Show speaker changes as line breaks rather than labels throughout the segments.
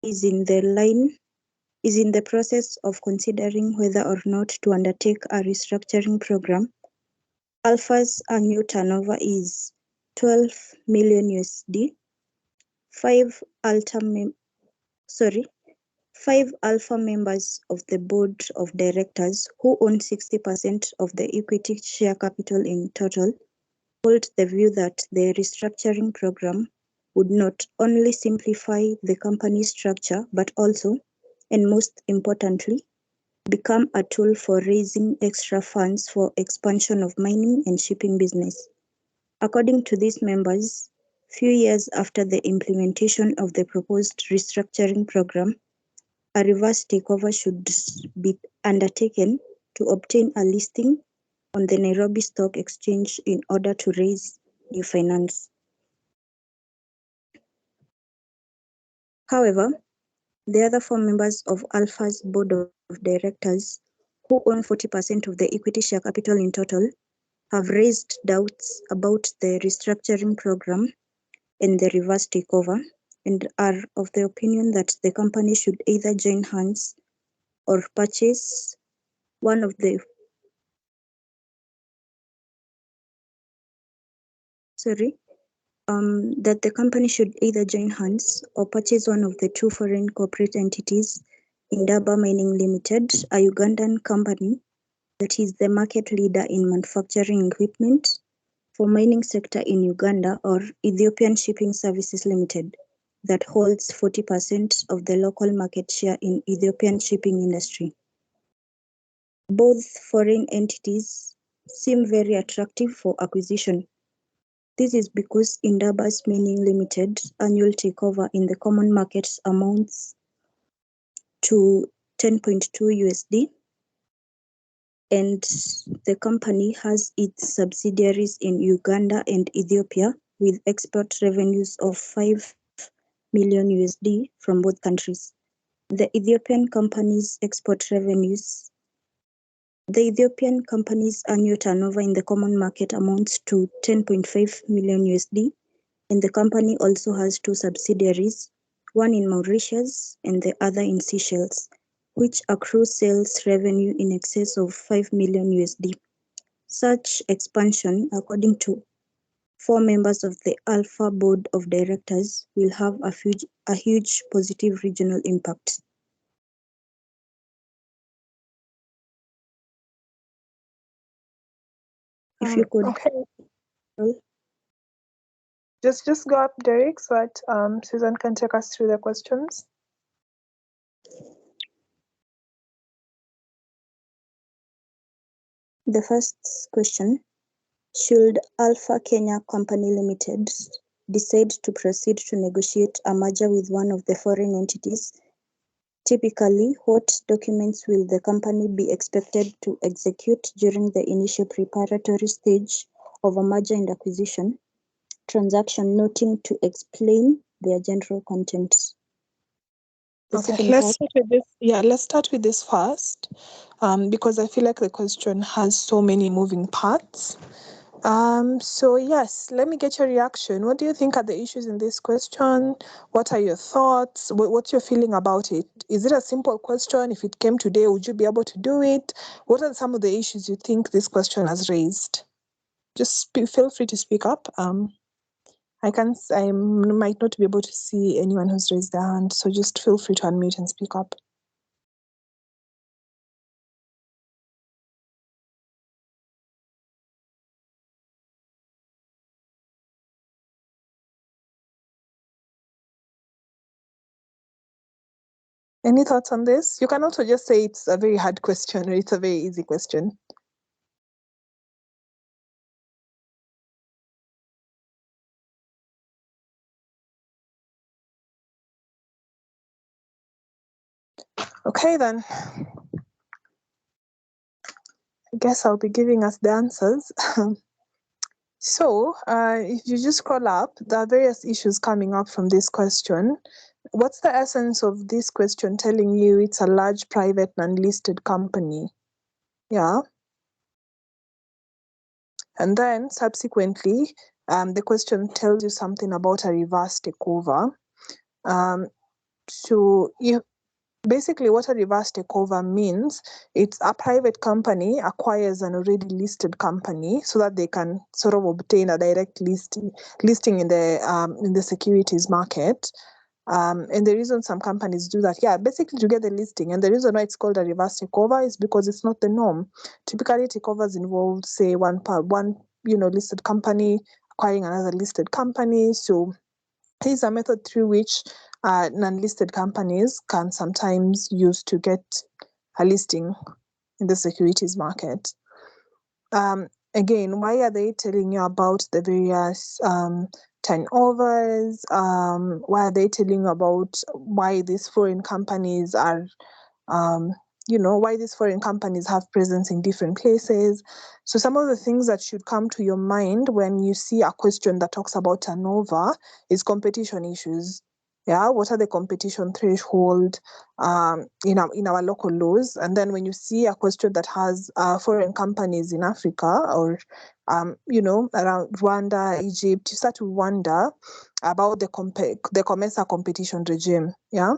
is in the process of considering whether or not to undertake a restructuring program. Alpha's annual turnover is 12 million USD. Five Alpha members of the board of directors, who own 60% of the equity share capital in total, hold the view that the restructuring program would not only simplify the company's structure, but also, and most importantly, become a tool for raising extra funds for expansion of mining and shipping business. According to these members, few years after the implementation of the proposed restructuring program, a reverse takeover should be undertaken to obtain a listing on the Nairobi Stock Exchange in order to raise new finance. However, the other four members of Alpha's board of directors, who own 40% of the equity share capital in total, have raised doubts about the restructuring program and the reverse takeover, and are of the opinion that the company should either join hands or purchase one of the that the company should either join hands or purchase one of the two foreign corporate entities, Indaba Mining Limited, a Ugandan company that is the market leader in manufacturing equipment for mining sector in Uganda, or Ethiopian Shipping Services Limited, that holds 40% of the local market share in Ethiopian shipping industry. Both foreign entities seem very attractive for acquisition. This is because Indaba's Mining Limited annual takeover in the common market amounts to 10.2 USD, and the company has its subsidiaries in Uganda and Ethiopia with export revenues of 5 million USD from both countries. The Ethiopian company's annual turnover in the common market amounts to 10.5 million USD, and the company also has two subsidiaries, one in Mauritius and the other in Seychelles, which accrue sales revenue in excess of 5 million USD. Such expansion, according to four members of the Alpha board of directors, will have a huge positive regional impact. If you could.
Okay. Just go up, Derek, so that Susan can take us through the questions.
The first question: should Alpha Kenya Company Limited decide to proceed to negotiate a merger with one of the foreign entities, typically, what documents will the company be expected to execute during the initial preparatory stage of a merger and acquisition transaction, noting to explain their general contents?
Okay, let's start with this. Yeah, let's start with this first, because I feel like the question has so many moving parts. So yes, let me get your reaction. What do you think are the issues in this question? What are your thoughts? What's your feeling about it? Is it a simple question? If it came today, would you be able to do it? What are some of the issues you think this question has raised? Just feel free to speak up. I might not be able to see anyone who's raised their hand, so just feel free to unmute and speak up. Any thoughts on this? You can also just say it's a very hard question or it's a very easy question. Okay, then. I guess I'll be giving us the answers. So, if you just scroll up, there are various issues coming up from this question. What's the essence of this question telling you it's a large private non-listed company? Yeah. And then subsequently, the question tells you something about a reverse takeover. So basically what a reverse takeover means, it's a private company acquires an already listed company so that they can sort of obtain a direct listing in the securities market. And the reason some companies do that, basically to get the listing. And the reason why it's called a reverse takeover is because it's not the norm. Typically, takeovers involve, say, one listed company acquiring another listed company. So here's a method through which non-listed companies can sometimes use to get a listing in the securities market. Again, why are they telling you about the various turnovers? Why are they telling you about why these foreign companies are, why these foreign companies have presence in different places? So some of the things that should come to your mind when you see a question that talks about turnover is competition issues. Yeah, what are the competition threshold in our local laws? And then when you see a question that has foreign companies in Africa or around Rwanda, Egypt, you start to wonder about the COMESA competition regime. Yeah.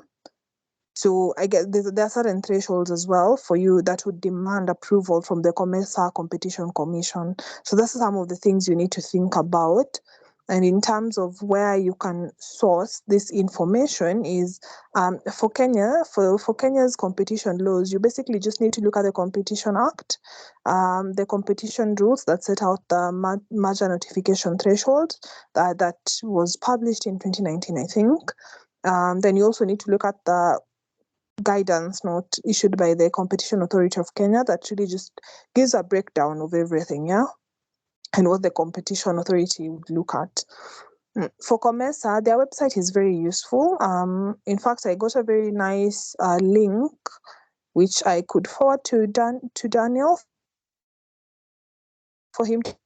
So I guess there are certain thresholds as well for you that would demand approval from the COMESA Competition Commission. So that's some of the things you need to think about. And in terms of where you can source this information is for Kenya, for Kenya's competition laws, you basically just need to look at the Competition Act, the competition rules that set out the merger notification threshold that was published in 2019, I think. Then you also need to look at the guidance note issued by the Competition Authority of Kenya that really just gives a breakdown of everything, and what the Competition Authority would look at. For COMESA, their website is very useful. In fact, I got a very nice link, which I could forward to Daniel for him to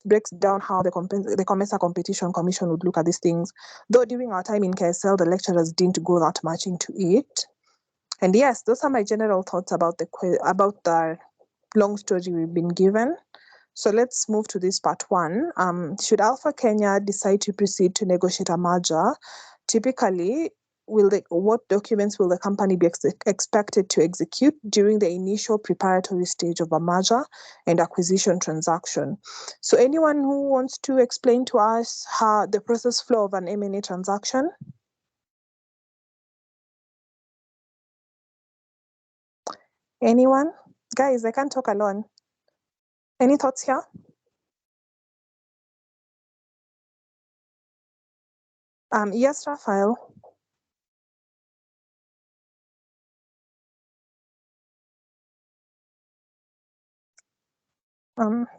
break down how the COMESA Competition Commission would look at these things. Though during our time in KSL, the lecturers didn't go that much into it. And yes, those are my general thoughts about the long story we've been given. So let's move to this part one. Should Alpha Kenya decide to proceed to negotiate a merger, typically, what documents will the company be expected to execute during the initial preparatory stage of a merger and acquisition transaction? So anyone who wants to explain to us how the process flow of an M&A transaction? Anyone? Guys, I can't talk alone. Any thoughts here? Yes, Raphael.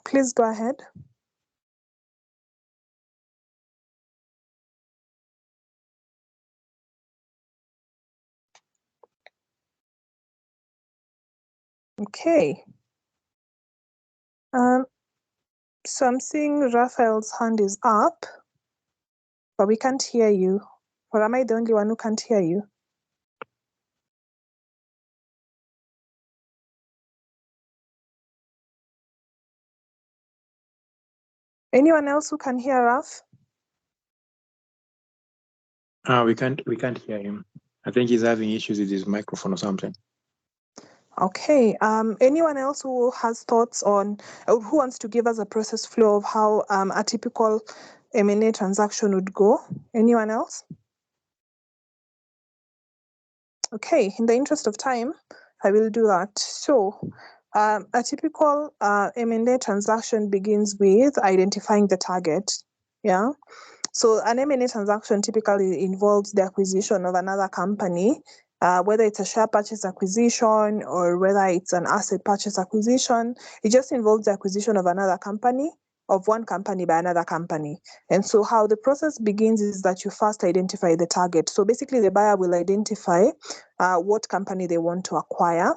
Please go ahead. Okay. So I'm seeing Raphael's hand is up, but we can't hear you. Or am I the only one who can't hear you? Anyone else who can hear Raph?
We can't hear him. I think he's having issues with his microphone or something.
Okay. Anyone else who has thoughts on, who wants to give us a process flow of how a typical M&A transaction would go? Anyone else? Okay. In the interest of time, I will do that. So, a typical M&A transaction begins with identifying the target. Yeah. So an M&A transaction typically involves the acquisition of another company, whether it's a share purchase acquisition or whether it's an asset purchase acquisition. It just involves the acquisition of another company, of one company by another company. And so how the process begins is that you first identify the target. So basically the buyer will identify what company they want to acquire,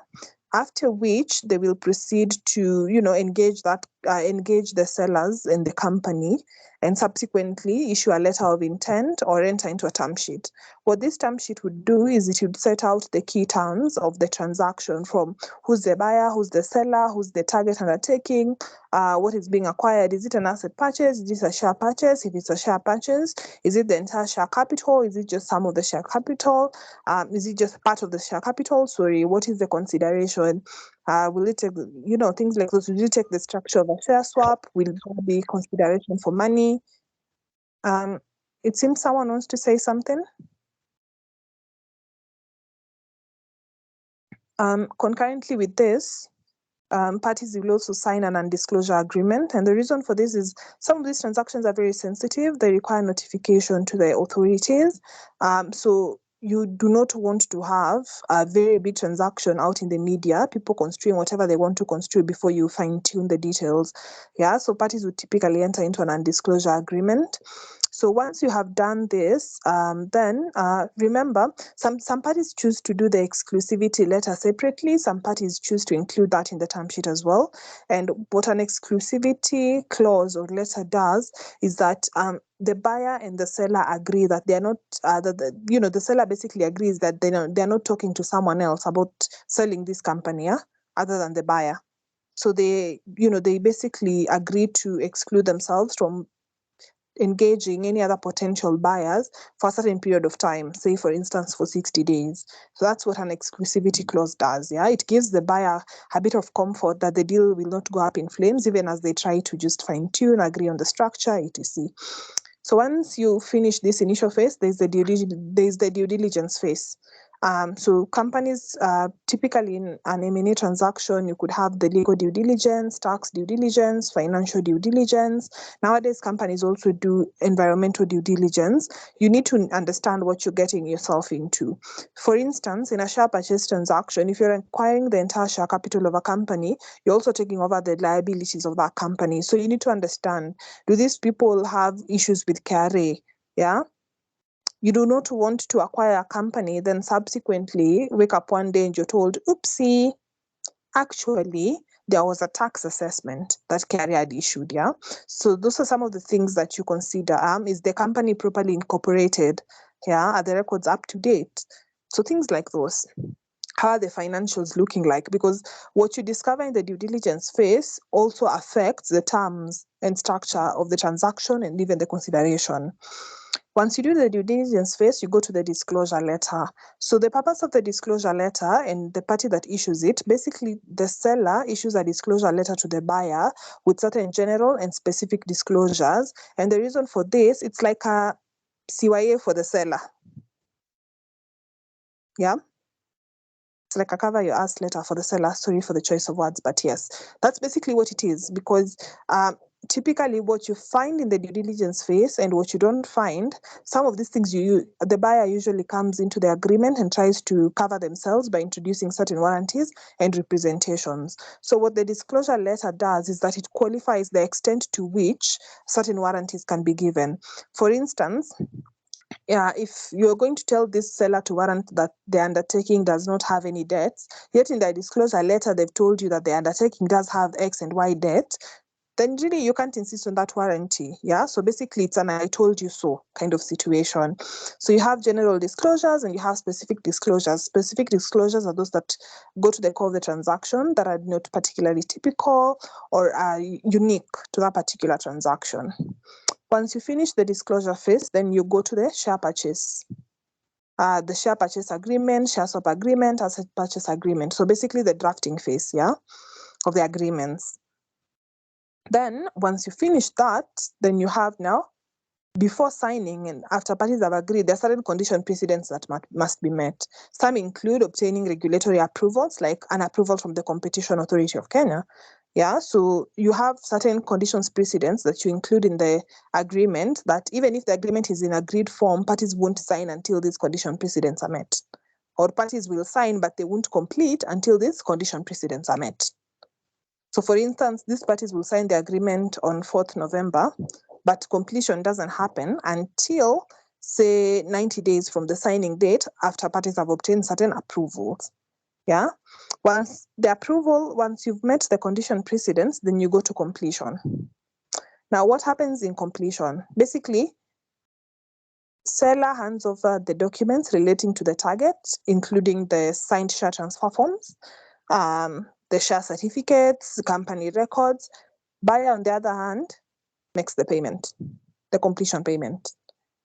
after which they will proceed to, engage that engage the sellers in the company and subsequently issue a letter of intent or enter into a term sheet. What this term sheet would do is it would set out the key terms of the transaction, from who's the buyer, who's the seller, who's the target undertaking, what is being acquired. Is it an asset purchase? Is it a share purchase? If it's a share purchase, is it the entire share capital? Is it just some of the share capital? Is it just part of the share capital? Sorry, what is the consideration? Will it take, things like those? Will it take the structure of a share swap? Will there be consideration for money? It seems someone wants to say something. Concurrently with this, parties will also sign an undisclosure agreement. And the reason for this is some of these transactions are very sensitive. They require notification to the authorities. So you do not want to have a very big transaction out in the media, people construing whatever they want to construe before you fine-tune the details. Yeah, so parties would typically enter into an undisclosure agreement. So once you have done this, then remember, some parties choose to do the exclusivity letter separately. Some parties choose to include that in the term sheet as well. And what an exclusivity clause or letter does is that the buyer and the seller agree that they are not, the seller basically agrees that they're not talking to someone else about selling this company, other than the buyer. So they basically agree to exclude themselves from engaging any other potential buyers for a certain period of time, say for instance for 60 days. So that's what an exclusivity clause does. Yeah, it gives the buyer a bit of comfort that the deal will not go up in flames, even as they try to just fine-tune, agree on the structure, etc. So once you finish this initial phase, there's the due diligence phase. So companies, typically in an M&A transaction, you could have the legal due diligence, tax due diligence, financial due diligence. Nowadays, companies also do environmental due diligence. You need to understand what you're getting yourself into. For instance, in a share purchase transaction, if you're acquiring the entire share capital of a company, you're also taking over the liabilities of that company. So you need to understand, do these people have issues with KRA? Yeah. You do not want to acquire a company, then subsequently wake up one day and you're told, oopsie, actually, there was a tax assessment that KRA had issued, yeah? So those are some of the things that you consider. Is the company properly incorporated? Yeah, are the records up to date? So things like those. How are the financials looking like? Because what you discover in the due diligence phase also affects the terms and structure of the transaction and even the consideration. Once you do the due diligence phase, you go to the disclosure letter. So the purpose of the disclosure letter and the party that issues it, basically the seller issues a disclosure letter to the buyer with certain general and specific disclosures. And the reason for this, it's like a CYA for the seller. Yeah. It's like a cover your ass letter for the seller. Sorry for the choice of words, but yes, that's basically what it is. Because typically what you find in the due diligence phase and what you don't find, some of these things the buyer usually comes into the agreement and tries to cover themselves by introducing certain warranties and representations. So what the disclosure letter does is that it qualifies the extent to which certain warranties can be given. For instance, if you're going to tell this seller to warrant that the undertaking does not have any debts, yet in the disclosure letter they've told you that the undertaking does have X and Y debt, then really you can't insist on that warranty. Yeah, so basically it's an I told you so kind of situation. So you have general disclosures and you have specific disclosures. Specific disclosures are those that go to the core of the transaction, that are not particularly typical or are unique to that particular transaction. Once you finish the disclosure phase, then you go to the share purchase. The share purchase agreement, share swap agreement, asset purchase agreement. So basically the drafting phase, yeah, of the agreements. Then once you finish that, then you have now, before signing and after parties have agreed, there are certain condition precedents that must be met. Some include obtaining regulatory approvals, like an approval from the Competition Authority of Kenya. Yeah, so you have certain conditions precedents that you include in the agreement, that even if the agreement is in agreed form, parties won't sign until these condition precedents are met. Or parties will sign, but they won't complete until these condition precedents are met. So for instance, these parties will sign the agreement on 4th November, but completion doesn't happen until, say, 90 days from the signing date after parties have obtained certain approvals. Yeah. Once you've met the condition precedents, then you go to completion. Now, what happens in completion? Basically, seller hands over the documents relating to the target, including the signed share transfer forms, the share certificates, company records. Buyer, on the other hand, makes the payment, the completion payment.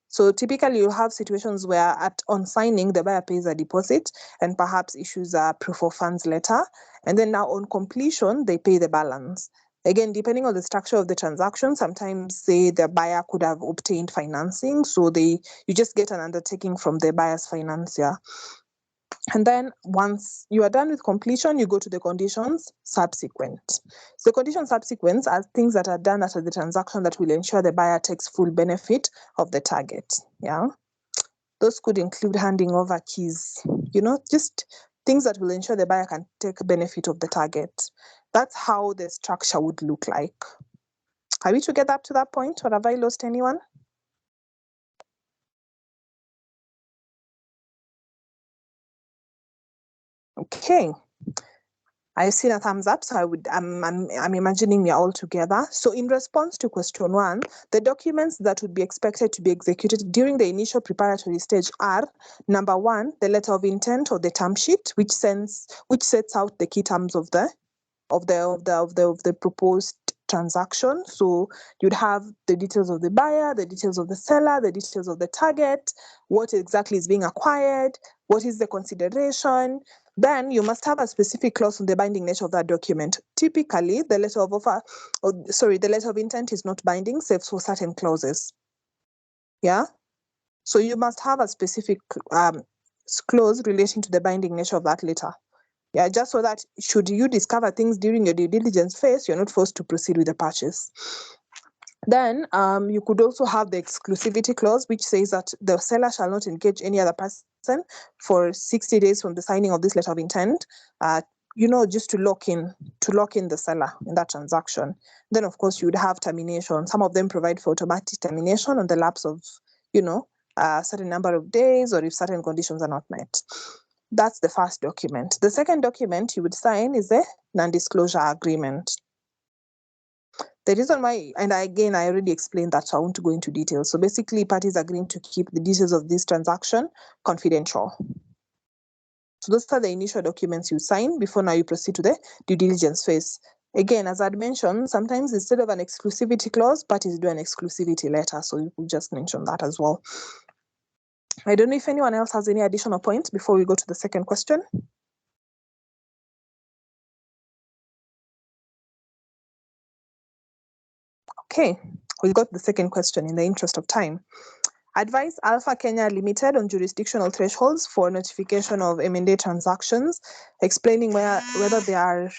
So typically you'll have situations where on signing, the buyer pays a deposit and perhaps issues a proof of funds letter. And then now on completion, they pay the balance. Again, depending on the structure of the transaction, sometimes say the buyer could have obtained financing. So you just get an undertaking from the buyer's financier. And then once you are done with completion, you go to the conditions subsequent. So conditions subsequent are things that are done after the transaction that will ensure the buyer takes full benefit of the target. Yeah. Those could include handing over keys, just things that will ensure the buyer can take benefit of the target. That's how the structure would look like. Are we together up to that point, or have I lost anyone? Okay. I see a thumbs up, so I'm imagining we're all together. So in response to question 1, the documents that would be expected to be executed during the initial preparatory stage are, number 1, the letter of intent or the term sheet, which sets out the key terms of the proposed transaction. So you'd have the details of the buyer, the details of the seller, the details of the target, what exactly is being acquired, what is the consideration. Then you must have a specific clause on the binding nature of that document. Typically, the letter of intent is not binding, save for certain clauses. Yeah. So you must have a specific clause relating to the binding nature of that letter. Yeah, just so that should you discover things during your due diligence phase, you're not forced to proceed with the purchase. Then you could also have the exclusivity clause, which says that the seller shall not engage any other person for 60 days from the signing of this letter of intent, just to lock in the seller in that transaction. Then, of course, you would have termination. Some of them provide for automatic termination on the lapse of, a certain number of days, or if certain conditions are not met. That's the first document. The second document you would sign is the non-disclosure agreement. The reason why, and again, I already explained that, so I won't go into details. So basically, parties agreeing to keep the details of this transaction confidential. So those are the initial documents you sign before now you proceed to the due diligence phase. Again, as I'd mentioned, sometimes instead of an exclusivity clause, parties do an exclusivity letter. So you could just mention that as well. I don't know if anyone else has any additional points before we go to the second question. Okay, we'll go to the second question in the interest of time. Advise Alpha Kenya Limited on jurisdictional thresholds for notification of M&A transactions, explaining whether they are.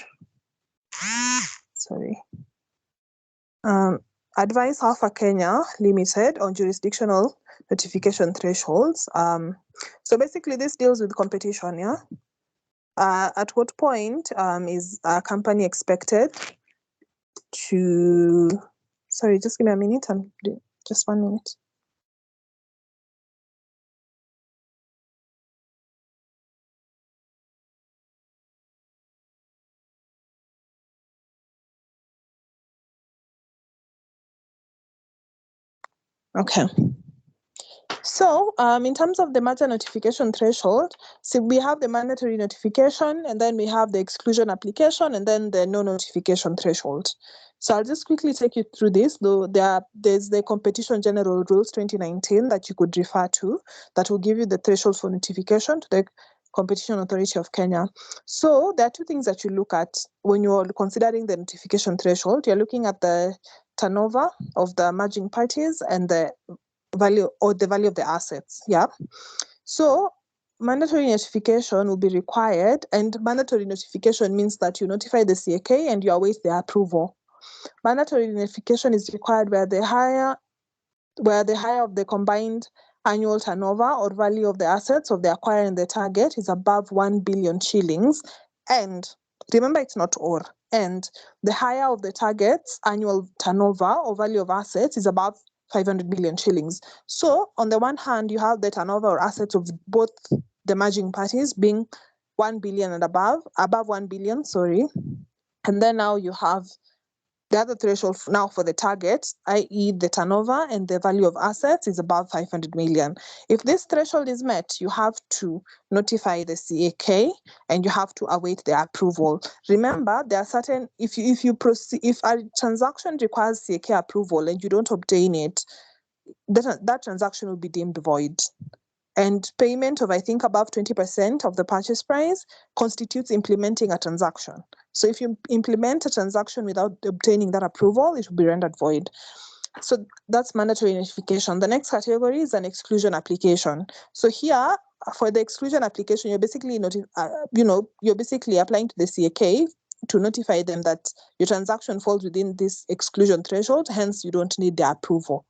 Advise Alpha Kenya Limited on jurisdictional notification thresholds. So basically, this deals with competition. Yeah. At what point is a company expected to? Sorry, just give me a minute. Just 1 minute. Okay. So in terms of the merger notification threshold, so we have the mandatory notification, and then we have the exclusion application, and then the no notification threshold. So I'll just quickly take you through this, though there's the Competition General Rules 2019 that you could refer to, that will give you the threshold for notification to the Competition Authority of Kenya. So there are two things that you look at when you're considering the notification threshold. You're looking at the turnover of the merging parties and the value of the assets. Yeah. So mandatory notification will be required, and mandatory notification means that you notify the CAK and you await their approval. Mandatory notification is required where the higher of the combined annual turnover or value of the assets of the acquirer and the target is above 1 billion shillings, and remember, it's not or, and the higher of the target's annual turnover or value of assets is above 500 million shillings. So on the one hand, you have the turnover or assets of both the merging parties being 1 billion and above 1 billion, sorry. And then now you have the other threshold now for the target, i.e. the turnover and the value of assets is above 500 million. If this threshold is met, you have to notify the CAK and you have to await their approval. Remember, there are certain, if a transaction requires CAK approval and you don't obtain it, that transaction will be deemed void. And payment of, I think, above 20% of the purchase price constitutes implementing a transaction. So if you implement a transaction without obtaining that approval, it will be rendered void. So that's mandatory notification. The next category is an exclusion application. So here, for the exclusion application, you're basically you're basically applying to the CAK to notify them that your transaction falls within this exclusion threshold, hence you don't need their approval.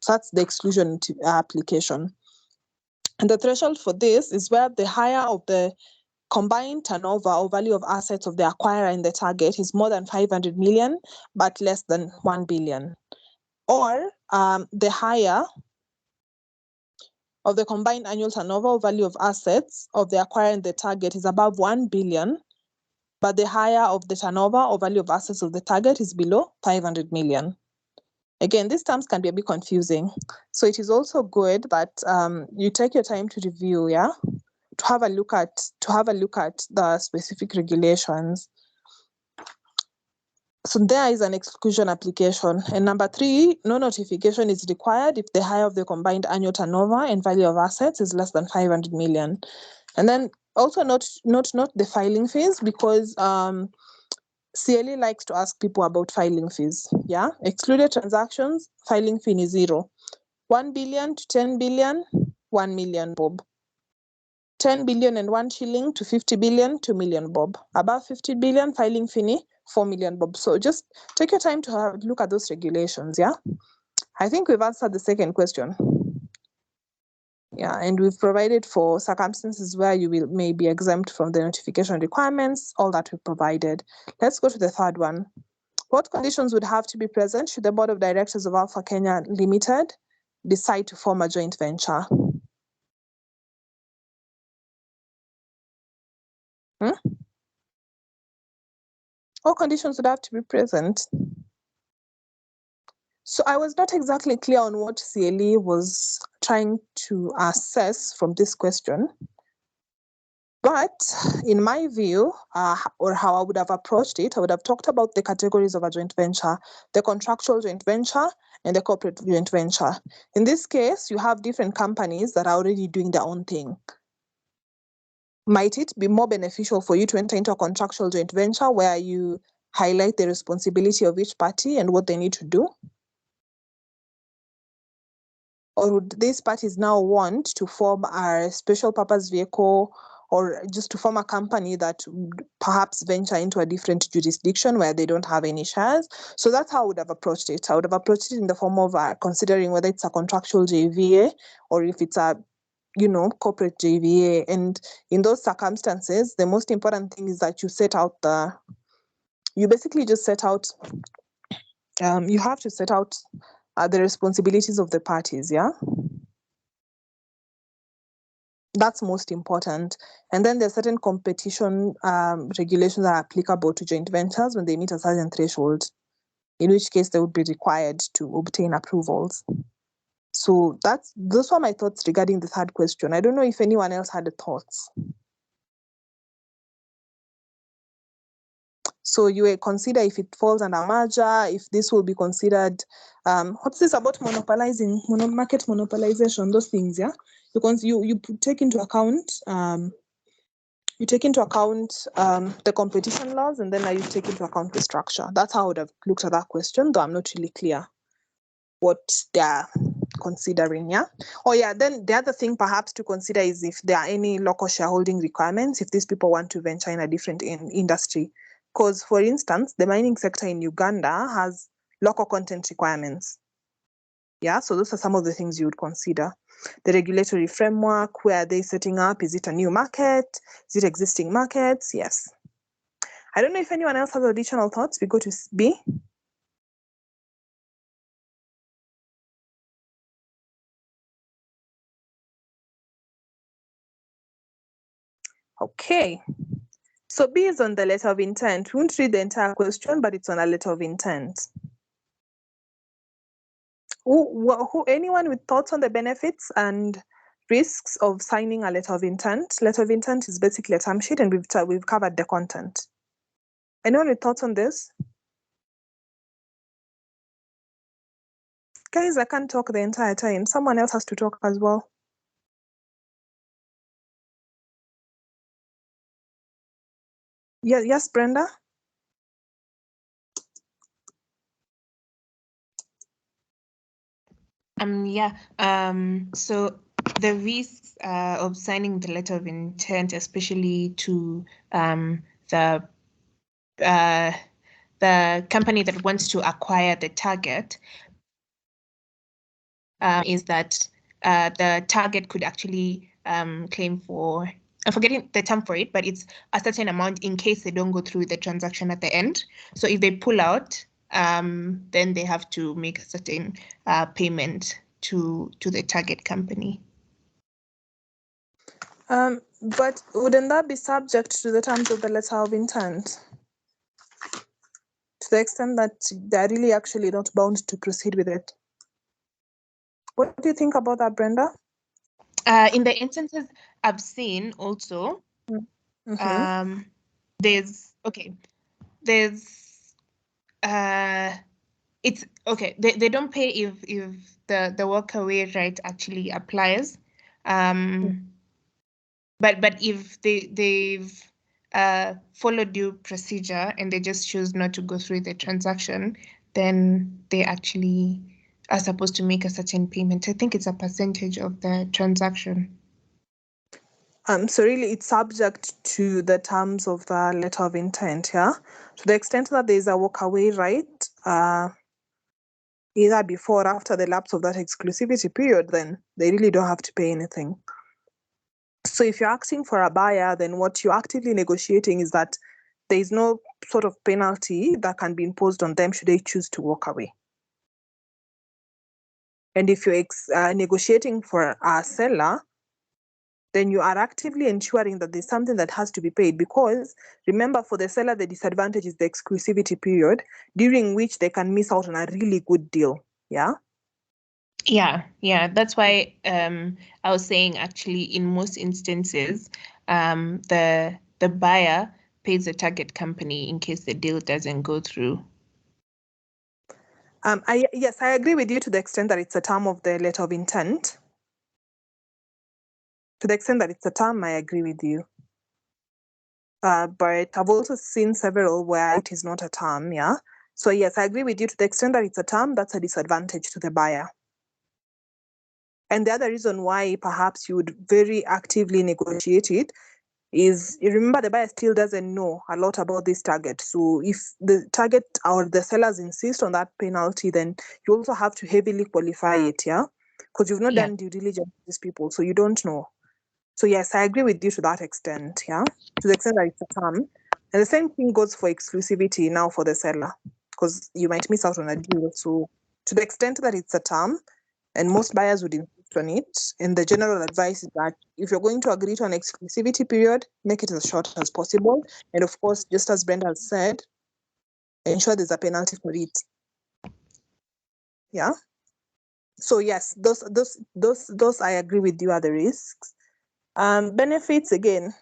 So that's the exclusion application. And the threshold for this is where the higher of the combined turnover or value of assets of the acquirer and the target is more than 500 million, but less than 1 billion. Or the higher of the combined annual turnover or value of assets of the acquirer and the target is above 1 billion, but the higher of the turnover or value of assets of the target is below 500 million. Again, these terms can be a bit confusing. So it is also good that you take your time to review, to have a look at the specific regulations. So there is an exclusion application. And number 3, no notification is required if the higher of the combined annual turnover and value of assets is less than 500 million. And then also note the filing fees, because CLE likes to ask people about filing fees. Excluded transactions, filing fee is 0. 1 billion to 10 billion, 1 million bob. 10 billion and 1 shilling to 50 billion, 2 million bob. Above 50 billion, filing fee, 4 million bob. So just take your time to have a look at those regulations, I think we've answered the second question. And we've provided for circumstances where you may be exempt from the notification requirements, all that we've provided. Let's go to the third one. What conditions would have to be present should the board of directors of Alpha Kenya Limited decide to form a joint venture? All conditions would have to be present. So I was not exactly clear on what CLE was trying to assess from this question. But in my view, or how I would have approached it, I would have talked about the categories of a joint venture, the contractual joint venture and the corporate joint venture. In this case, you have different companies that are already doing their own thing. Might it be more beneficial for you to enter into a contractual joint venture where you highlight the responsibility of each party and what they need to do? Or would these parties now want to form a special purpose vehicle or just to form a company that would perhaps venture into a different jurisdiction where they don't have any shares? So that's how I would have approached it. I would have approached it in the form of considering whether it's a contractual JVA or if it's a corporate JVA. And in those circumstances, the most important thing is that you set out you have to set out the responsibilities of the parties, That's most important. And then there's certain competition regulations that are applicable to joint ventures when they meet a certain threshold, in which case they would be required to obtain approvals. So those were my thoughts regarding the third question. I don't know if anyone else had thoughts. So you will consider if it falls under merger, if this will be considered, what's this about monopolizing, market monopolization, those things, Because you take into account, the competition laws, and then you take into account the structure. That's how I would have looked at that question, though I'm not really clear what they're considering, then the other thing perhaps to consider is if there are any local shareholding requirements, if these people want to venture in a different industry. Because, for instance, the mining sector in Uganda has local content requirements. So those are some of the things you would consider. The regulatory framework, where are they setting up? Is it a new market? Is it existing markets? Yes. I don't know if anyone else has additional thoughts. We go to B. Okay. So B is on the letter of intent. We won't read the entire question, but it's on a letter of intent. Anyone with thoughts on the benefits and risks of signing a letter of intent? Letter of intent is basically a term sheet, and we've covered the content. Anyone with thoughts on this? Guys, I can't talk the entire time. Someone else has to talk as well. Yeah, yes, Brenda?
So the risks of signing the letter of intent, especially to the company that wants to acquire the target, is that the target could actually claim for, I'm forgetting the term for it, but it's a certain amount in case they don't go through the transaction at the end. So if they pull out, then they have to make a certain payment to the target company.
But wouldn't that be subject to the terms of the letter of intent? To the extent that they're really actually not bound to proceed with it. What do you think about that, Brenda?
In the instances I've seen also, it's okay. They don't pay if the walkaway right actually applies. But if they've followed due procedure and they just choose not to go through the transaction, then they actually are supposed to make a certain payment. I think it's a percentage of the transaction.
So really it's subject to the terms of the letter of intent, yeah? To the extent that there is a walkaway right, either before or after the lapse of that exclusivity period, then they really don't have to pay anything. So if you're asking for a buyer, then what you're actively negotiating is that there is no sort of penalty that can be imposed on them should they choose to walk away. And if you're negotiating for a seller, then you are actively ensuring that there's something that has to be paid, because remember, for the seller, the disadvantage is the exclusivity period during which they can miss out on a really good deal. Yeah.
Yeah. That's why I was saying actually in most instances, the buyer pays the target company in case the deal doesn't go through.
Yes, I agree with you to the extent that it's a term of the letter of intent. To the extent that it's a term, I agree with you. But I've also seen several where it is not a term, yeah? So yes, I agree with you to the extent that it's a term, that's a disadvantage to the buyer. And the other reason why perhaps you would very actively negotiate it is, you remember, the buyer still doesn't know a lot about this target. So if the target or the sellers insist on that penalty, then you also have to heavily qualify it, yeah? Because you've not done due diligence with these people, so you don't know. So yes, I agree with you to that extent, yeah? To the extent that it's a term. And the same thing goes for exclusivity now for the seller, because you might miss out on a deal. So to the extent that it's a term, and most buyers would insist on it, and the general advice is that if you're going to agree to an exclusivity period, make it as short as possible. And of course, just as Brenda said, ensure there's a penalty for it. Yeah. So yes, those I agree with you are the risks. Benefits again.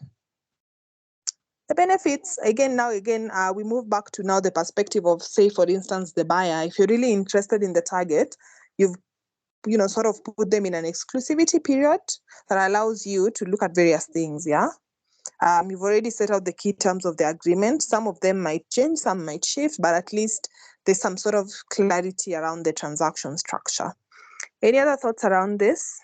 The benefits, we move back to now the perspective of, say, for instance, the buyer. If you're really interested in the target, you've sort of put them in an exclusivity period that allows you to look at various things, yeah? You've already set out the key terms of the agreement. Some of them might change, some might shift, but at least there's some sort of clarity around the transaction structure. Any other thoughts around this?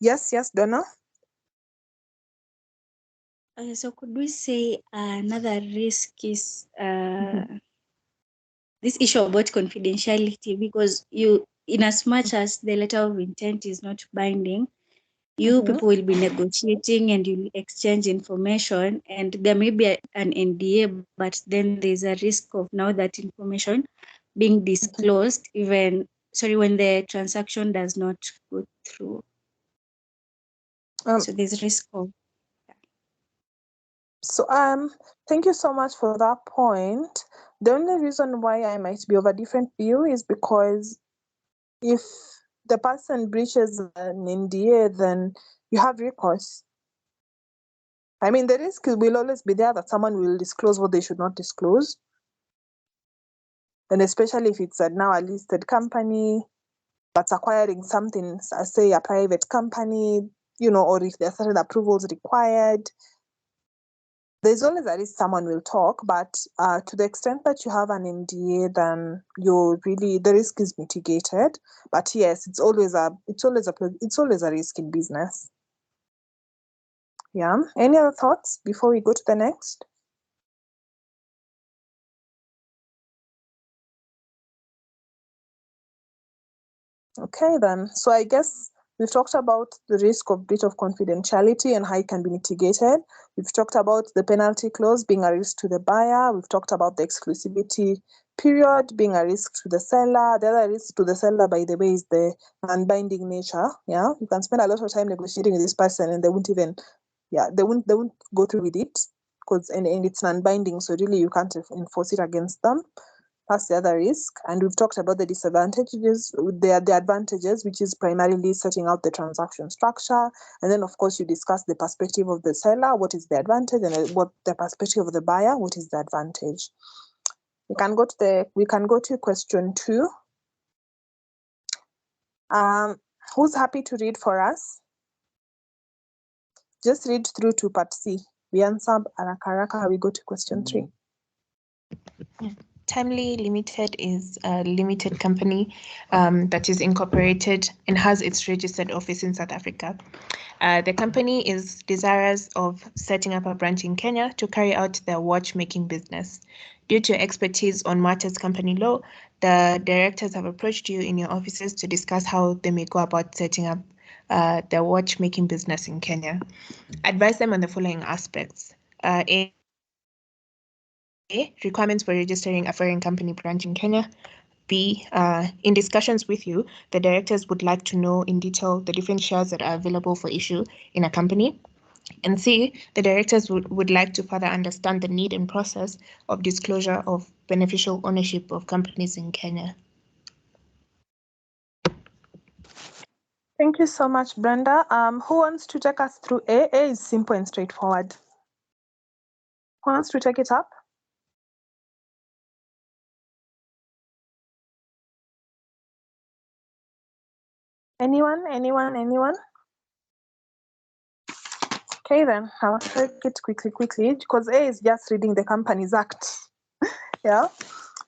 Yes, Donna?
So could we say another risk is this issue about confidentiality, because you, in as much as the letter of intent is not binding, you people will be negotiating and you'll exchange information, and there may be an NDA, but then there's a risk of now that information being disclosed, even sorry, when the transaction does not go through. So there's risk of.
So thank you so much for that point. The only reason why I might be of a different view is because if the person breaches an NDA, then you have recourse. I mean, the risk will always be there that someone will disclose what they should not disclose. And especially if it's now a listed company that's acquiring something, say a private company, or if there are certain approvals required, there's always a risk someone will talk, but to the extent that you have an NDA, then the risk is mitigated. But yes, it's always a risk in business. Yeah. Any other thoughts before we go to the next? Okay, then. So I guess we've talked about the risk of breach of confidentiality and how it can be mitigated. We've talked about the penalty clause being a risk to the buyer. We've talked about the exclusivity period being a risk to the seller. The other risk to the seller, by the way, is the unbinding nature. Yeah, you can spend a lot of time negotiating with this person and they won't go through with it because and it's unbinding. So really you can't enforce it against them. That's the other risk. And we've talked about the disadvantages, the advantages, which is primarily setting out the transaction structure. And then, of course, you discuss the perspective of the seller, what is the advantage, and what the perspective of the buyer, what is the advantage. We can go to question 2. Who's happy to read for us? Just read through to part C. We answer haraka, we go to question 3.
Yeah. Timely Limited is a limited company that is incorporated and has its registered office in South Africa. The company is desirous of setting up a branch in Kenya to carry out their watchmaking business. Due to expertise on matters company law, the directors have approached you in your offices to discuss how they may go about setting up their watchmaking business in Kenya. Advise them on the following aspects. A, requirements for registering a foreign company branch in Kenya. B, in discussions with you, the directors would like to know in detail the different shares that are available for issue in a company. And C, the directors would like to further understand the need and process of disclosure of beneficial ownership of companies in Kenya.
Thank you so much, Brenda. Who wants to take us through A? A is simple and straightforward. Who wants to take it up? Anyone? Okay, then I'll take it quickly because A is just reading the Companies Act. Yeah.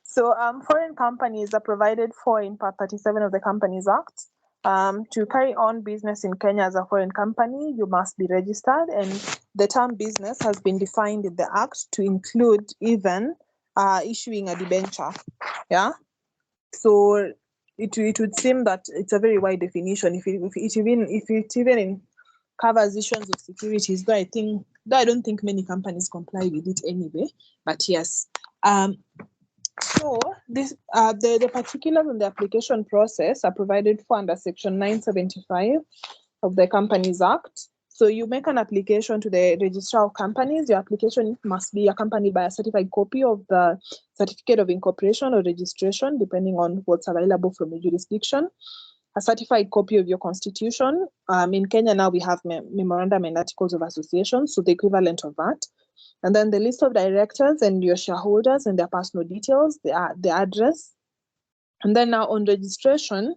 So foreign companies are provided for in Part 37 of the Companies Act. To carry on business in Kenya as a foreign company, you must be registered, and the term business has been defined in the Act to include even issuing a debenture. Yeah. So it would seem that it's a very wide definition. If it even covers issues of securities, though I don't think many companies comply with it anyway. But yes. So this the particulars on the application process are provided for under Section 975 of the Companies Act. So you make an application to the Registrar of Companies. Your application must be accompanied by a certified copy of the Certificate of Incorporation or Registration, depending on what's available from the jurisdiction. A certified copy of your constitution. In Kenya now we have memorandum and articles of association, so the equivalent of that. And then the list of directors and your shareholders and their personal details, the address. And then now on registration,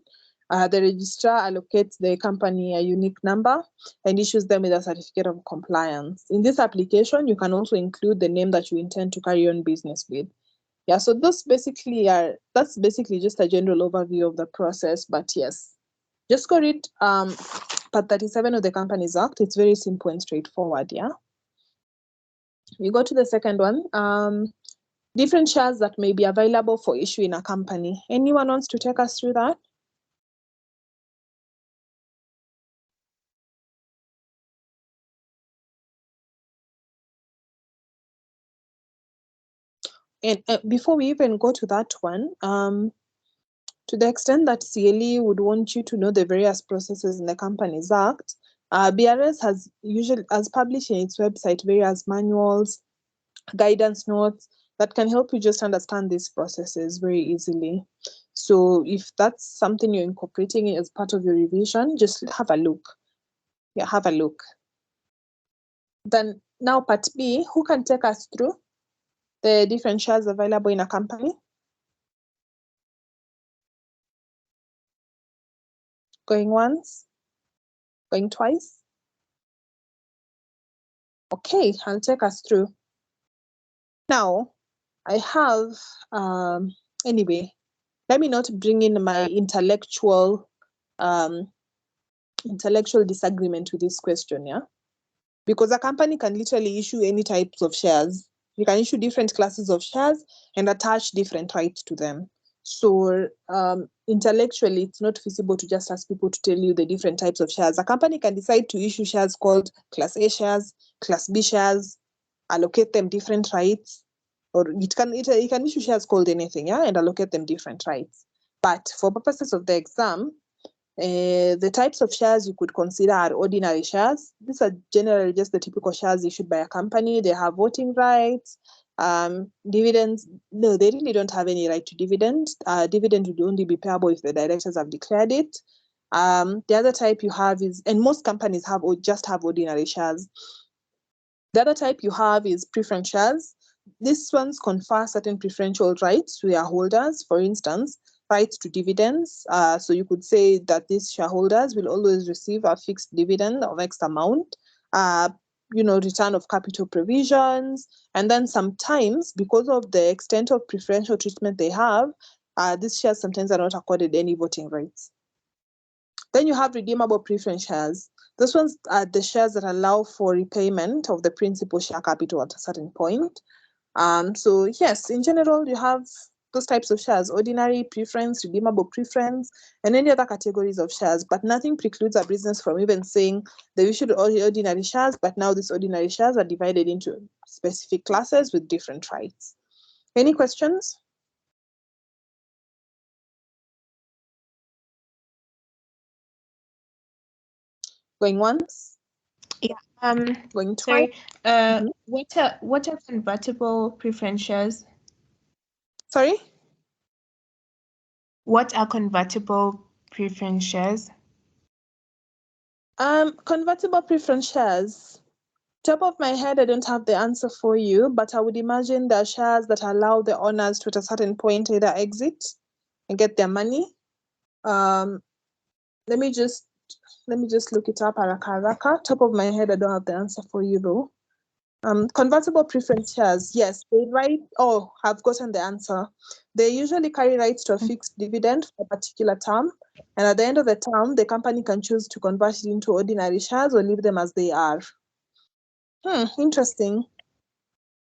the registrar allocates the company a unique number and issues them with a certificate of compliance. In this application, you can also include the name that you intend to carry on business with. Yeah, so that's basically just a general overview of the process. But yes, just go read Part 37 of the Companies Act. It's very simple and straightforward. Yeah. We go to the second one. Different shares that may be available for issue in a company. Anyone wants to take us through that? And before we even go to that one, To the extent that CLE would want you to know the various processes in the Companies Act, BRS has published in its website various manuals, guidance notes that can help you just understand these processes very easily. So if that's something you're incorporating as part of your revision, just have a look. Yeah, have a look. Then now part B, who can take us through the different shares available in a company? Going once? Going twice? Okay, I'll take us through. Now, I have, anyway, let me not bring in my intellectual disagreement with this question, yeah? Because a company can literally issue any types of shares. You can issue different classes of shares and attach different rights to them. So intellectually, it's not feasible to just ask people to tell you the different types of shares. A company can decide to issue shares called Class A shares, Class B shares, allocate them different rights, or it can issue shares called anything, yeah, and allocate them different rights. But for purposes of the exam, the types of shares you could consider are ordinary shares. These are generally just the typical shares issued by a company. They have voting rights. Dividends, no, they really don't have any right to dividend. Dividend would only be payable if the directors have declared it. The other type you have is, and most companies have or just have ordinary shares. The other type you have is preference shares. These ones confer certain preferential rights to their holders. For instance, rights to dividends. So you could say that these shareholders will always receive a fixed dividend of X amount, return of capital provisions. And then sometimes, because of the extent of preferential treatment they have, these shares sometimes are not accorded any voting rights. Then you have redeemable preference shares. Those ones are the shares that allow for repayment of the principal share capital at a certain point. So yes, in general, you have those types of shares: ordinary, preference, redeemable preference, and any other categories of shares. But nothing precludes a business from even saying they issued ordinary shares, but now these ordinary shares are divided into specific classes with different rights. Any questions? Going once?
Yeah.
Going twice?
Sorry. What are convertible preference shares?
Sorry?
What are convertible preference shares?
Convertible preference shares. Top of my head, I don't have the answer for you, but I would imagine there are shares that allow the owners to, at a certain point, either exit and get their money. Let me just look it up. Haraka. Top of my head, I don't have the answer for you though. Convertible preference shares, yes, they have gotten the answer. They usually carry rights to a fixed dividend for a particular term, and at the end of the term, the company can choose to convert it into ordinary shares or leave them as they are. Interesting.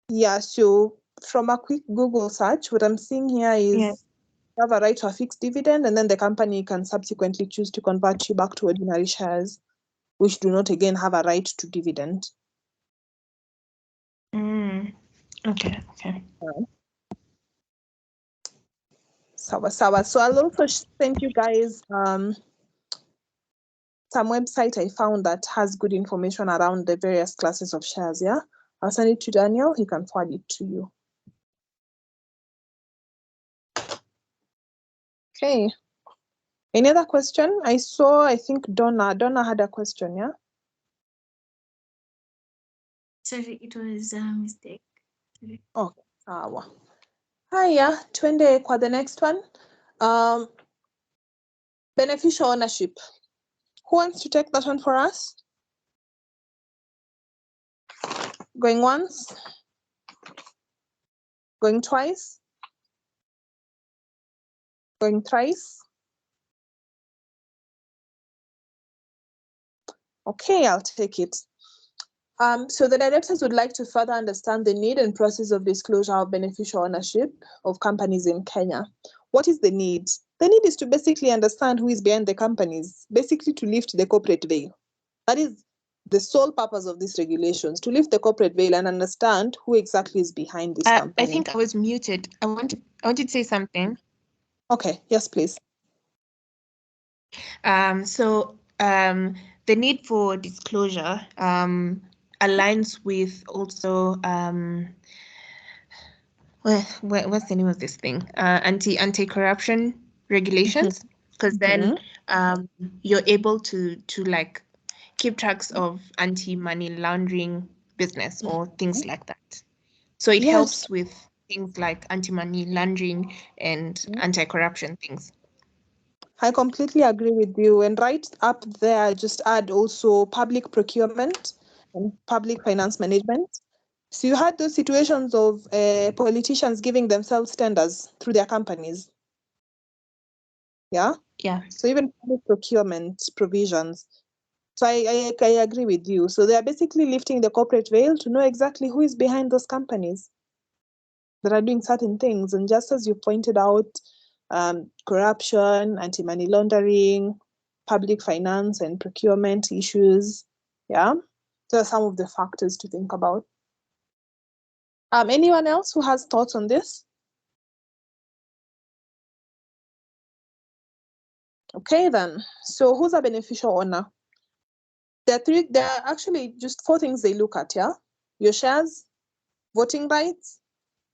Yeah, so from a quick Google search, what I'm seeing here is you have a right to a fixed dividend, and then the company can subsequently choose to convert you back to ordinary shares, which do not again have a right to dividend.
Okay.
Sawa. So I'll also send you guys some website I found that has good information around the various classes of shares, yeah? I'll send it to Daniel, he can forward it to you. Okay. Any other question? I think Donna had a question, yeah?
Sorry, it was a mistake. Sorry.
Okay, sawa. Haya, twende kwa the next one. Beneficial ownership. Who wants to take that one for us? Going once? Going twice? Going thrice? Okay, I'll take it. So the directors would like to further understand the need and process of disclosure of beneficial ownership of companies in Kenya. What is the need? The need is to basically understand who is behind the companies, basically to lift the corporate veil. That is the sole purpose of these regulations, to lift the corporate veil and understand who exactly is behind this company.
I think I was muted. I wanted to say something.
Okay, yes, please.
The need for disclosure aligns with also what's the name of this thing? Anti-corruption regulations, because then you're able to like keep tracks of anti-money laundering business or things like that. So it helps with things like anti-money laundering and anti-corruption things.
I completely agree with you. And right up there, just add also public procurement and public finance management. So you had those situations of politicians giving themselves tenders through their companies. Yeah?
Yeah.
So even public procurement provisions. So I agree with you. So they are basically lifting the corporate veil to know exactly who is behind those companies that are doing certain things. And just as you pointed out, corruption, anti-money laundering, public finance and procurement issues. Yeah, those are some of the factors to think about. Anyone else who has thoughts on this? Okay, then. So who's a beneficial owner? There are actually just 4 things they look at, yeah? Your shares, voting rights,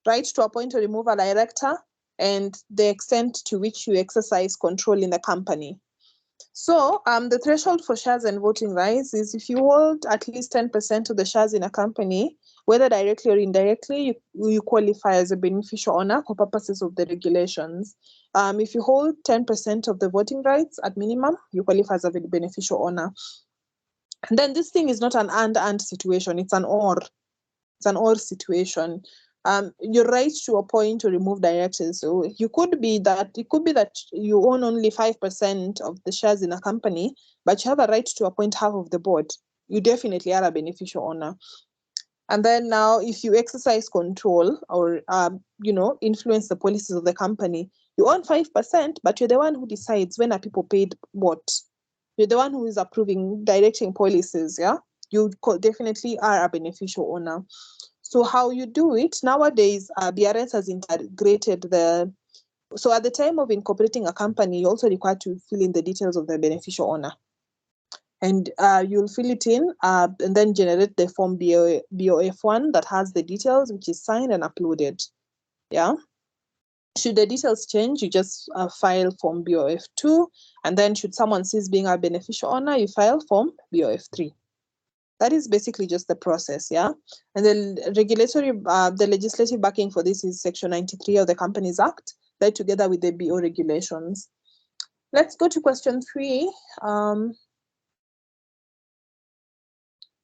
right to appoint or remove a director, and the extent to which you exercise control in the company. So the threshold for shares and voting rights is if you hold at least 10% of the shares in a company, whether directly or indirectly, you qualify as a beneficial owner for purposes of the regulations. If you hold 10% of the voting rights at minimum, you qualify as a beneficial owner. And then this thing is not an and situation, it's an or. It's an or situation. Your right to appoint or remove directors. So it could be that you own only 5% of the shares in a company, but you have a right to appoint half of the board. You definitely are a beneficial owner. And then now, if you exercise control or influence the policies of the company, you own 5%, but you're the one who decides when are people paid what. You're the one who is approving, directing policies. Yeah, you definitely are a beneficial owner. So how you do it nowadays, BRS has integrated so at the time of incorporating a company, you're also required to fill in the details of the beneficial owner. And you'll fill it in and then generate the form BOF1 that has the details, which is signed and uploaded. Yeah. Should the details change, you just file form BOF2. And then should someone cease being a beneficial owner, you file form BOF3. That is basically just the process, yeah? And the legislative backing for this is Section 93 of the Companies Act, that together with the BO regulations. Let's go to question 3. Who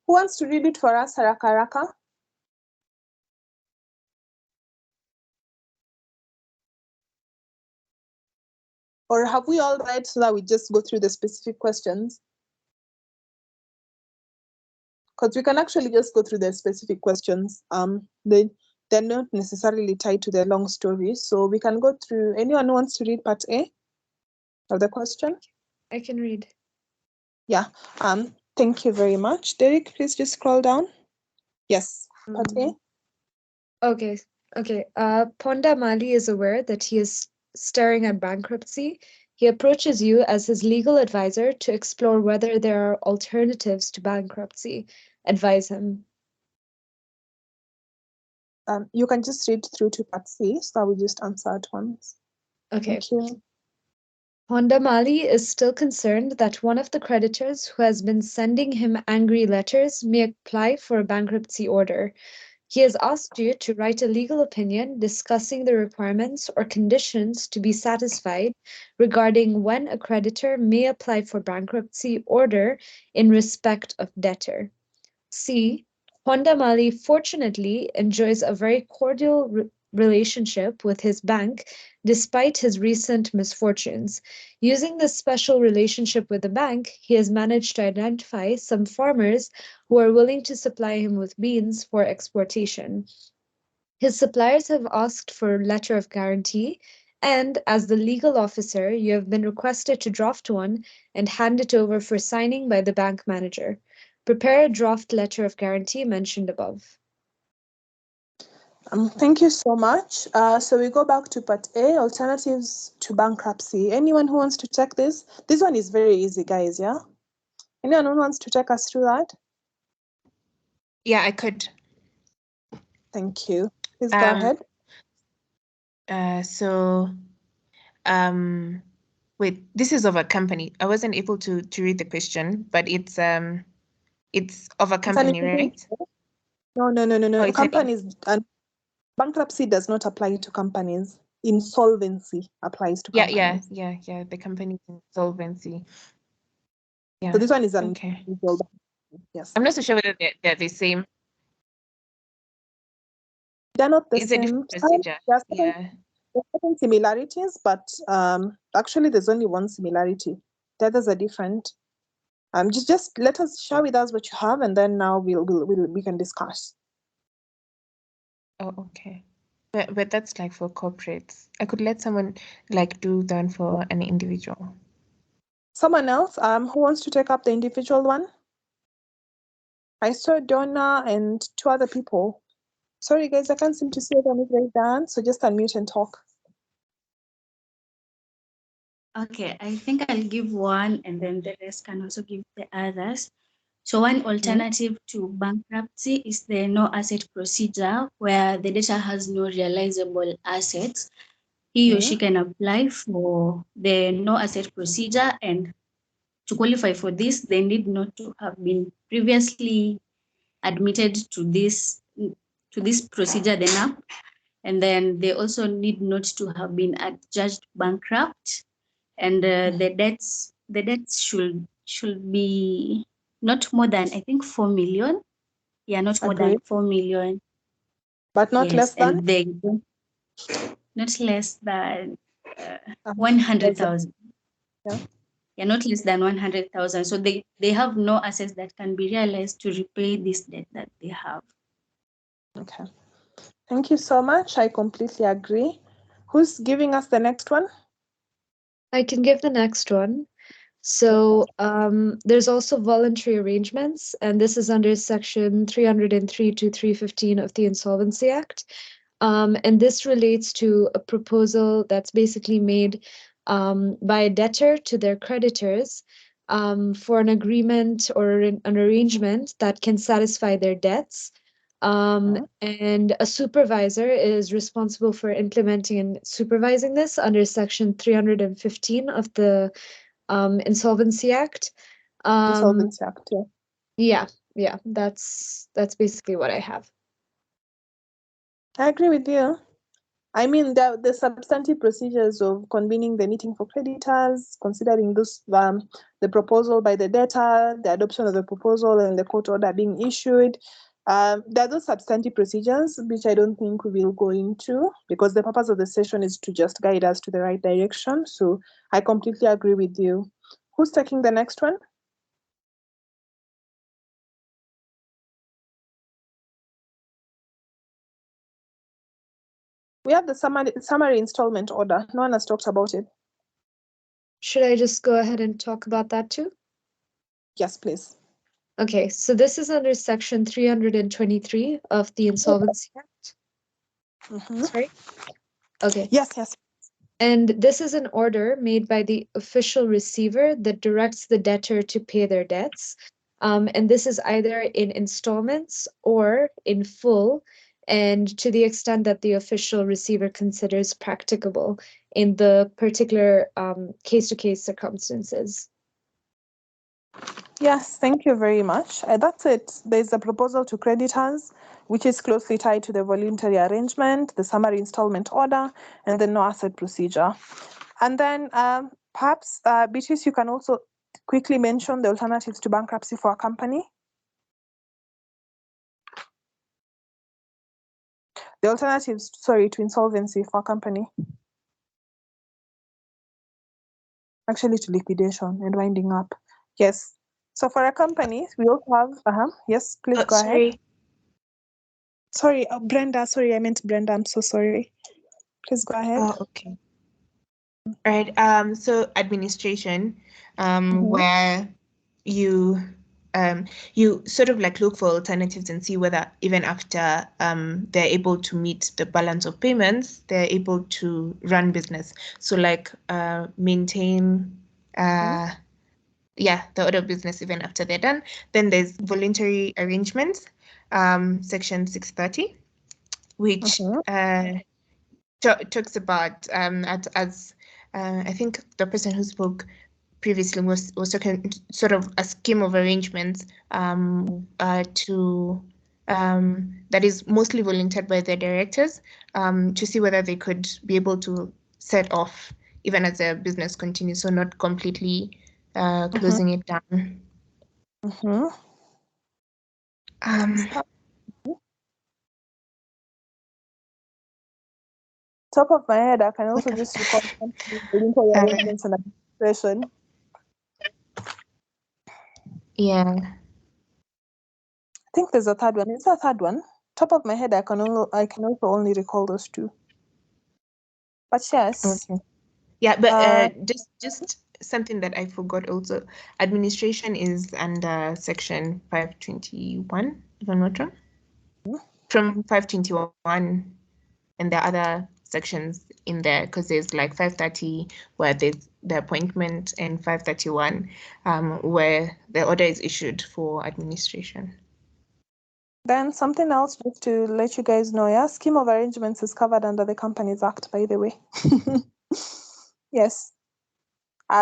wants to read it for us, haraka haraka? Or have we all read so that we just go through the specific questions? Because we can actually just go through the specific questions. They're not necessarily tied to the long story. So we can go through. Anyone who wants to read part A of the question?
I can read.
Yeah. Thank you very much. Derek, please just scroll down. Yes. Part A.
Okay. Ponda Mali is aware that he is staring at bankruptcy. He approaches you as his legal advisor to explore whether there are alternatives to bankruptcy. Advise him.
You can just read through to part C, so I will just answer at once.
Okay.
Thank you.
Ponda Mali is still concerned that one of the creditors who has been sending him angry letters may apply for a bankruptcy order. He has asked you to write a legal opinion discussing the requirements or conditions to be satisfied regarding when a creditor may apply for bankruptcy order in respect of debtor. C. Ponda Mali fortunately enjoys a very cordial relationship with his bank despite his recent misfortunes. Using this special relationship with the bank, he has managed to identify some farmers who are willing to supply him with beans for exportation. His suppliers have asked for a letter of guarantee, and as the legal officer, you have been requested to draft one and hand it over for signing by the bank manager. Prepare a draft letter of guarantee mentioned above.
Thank you so much. So we go back to part A, alternatives to bankruptcy. Anyone who wants to check this? This one is very easy, guys, yeah? Anyone who wants to take us through that?
Yeah, I could.
Thank you. Please go ahead.
Wait, this is of a company. I wasn't able to read the question, but it's of a company, right?
No.
Oh, it's an
Companies and bankruptcy does not apply to companies. Insolvency applies to companies.
Yeah. The company's insolvency. Yeah.
So this one is an
okay.
individual. Yes.
I'm not so sure whether they're the same.
They're not the
It's a
same.
different procedure.
There are
Yeah.
certain similarities, but actually there's only one similarity. The others are different. Just let us share with us what you have, and then now we can discuss.
Oh, okay. But that's like for corporates. I could let someone like do that for an individual.
Someone else who wants to take up the individual one? I saw Donna and 2 other people. Sorry guys, I can't seem to see them right down, so just unmute and talk.
Okay, I think I'll give one and then the rest can also give the others. So one alternative to bankruptcy is the no asset procedure, where the debtor has no realizable assets. He or she can apply for the no asset procedure, and to qualify for this, they need not to have been previously admitted to this procedure, the NAP, and then they also need not to have been adjudged bankrupt, and the debts should be not more than, I think, 4 million. Yeah, not more than 4 million.
But not less than?
And they not less than 100,000. Yeah, not less than 100,000. So they have no assets that can be realized to repay this debt that they have.
Okay. Thank you so much. I completely agree. Who's giving us the next one?
I can give the next one. So there's also voluntary arrangements, and this is under section 303 to 315 of the Insolvency Act. And this relates to a proposal that's basically made by a debtor to their creditors for an agreement or an arrangement that can satisfy their debts. And a supervisor is responsible for implementing and supervising this under section 315 of the Insolvency Act.
Insolvency Act,
yeah. Yeah, that's basically what I have.
I agree with you. I mean, the substantive procedures of convening the meeting for creditors, considering this, the proposal by the debtor, the adoption of the proposal, and the court order being issued. There are those substantive procedures, which I don't think we will go into, because the purpose of the session is to just guide us to the right direction. So I completely agree with you. Who's taking the next one? We have the summary installment order. No one has talked about it.
Should I just go ahead and talk about that too?
Yes, please.
Okay, so this is under section 323 of the Insolvency Act. Sorry? Okay.
Yes.
And this is an order made by the official receiver that directs the debtor to pay their debts. And this is either in installments or in full, and to the extent that the official receiver considers practicable in the particular case-to-case circumstances.
Yes, thank you very much. That's it. There's a proposal to creditors, which is closely tied to the voluntary arrangement, the summary installment order, and the no asset procedure. And then perhaps, Beatrice, you can also quickly mention the alternatives to bankruptcy for a company. The alternatives, sorry, to insolvency for a company. Actually, to liquidation and winding up. Yes. So for a company, we also have, yes, please go ahead. Sorry, Brenda, sorry, I meant Brenda. I'm so sorry. Please go ahead.
Oh, okay. All right. So administration, where you you sort of like look for alternatives and see whether even after they're able to meet the balance of payments, they're able to run business. So like maintain the order of business even after they're done. Then there's voluntary arrangements, section 630, which talks about as I think the person who spoke previously was talking sort of a scheme of arrangements to that is mostly volunteered by the directors to see whether they could be able to set off even as their business continues, so not completely closing it down.
Top of my head, I can also just recall voluntary arrangements and administration.
Yeah.
I think there's a third one. Is there a third one? Top of my head, I can also only recall those two. But yes.
Okay. Yeah, but just something that I forgot also. Administration is under section 521, if I'm not wrong. From 521, and there are other sections in there because there's like 530 where there's the appointment and 531 where the order is issued for administration.
Then something else just to let you guys know, yeah, scheme of arrangements is covered under the Companies Act, by the way. Yes.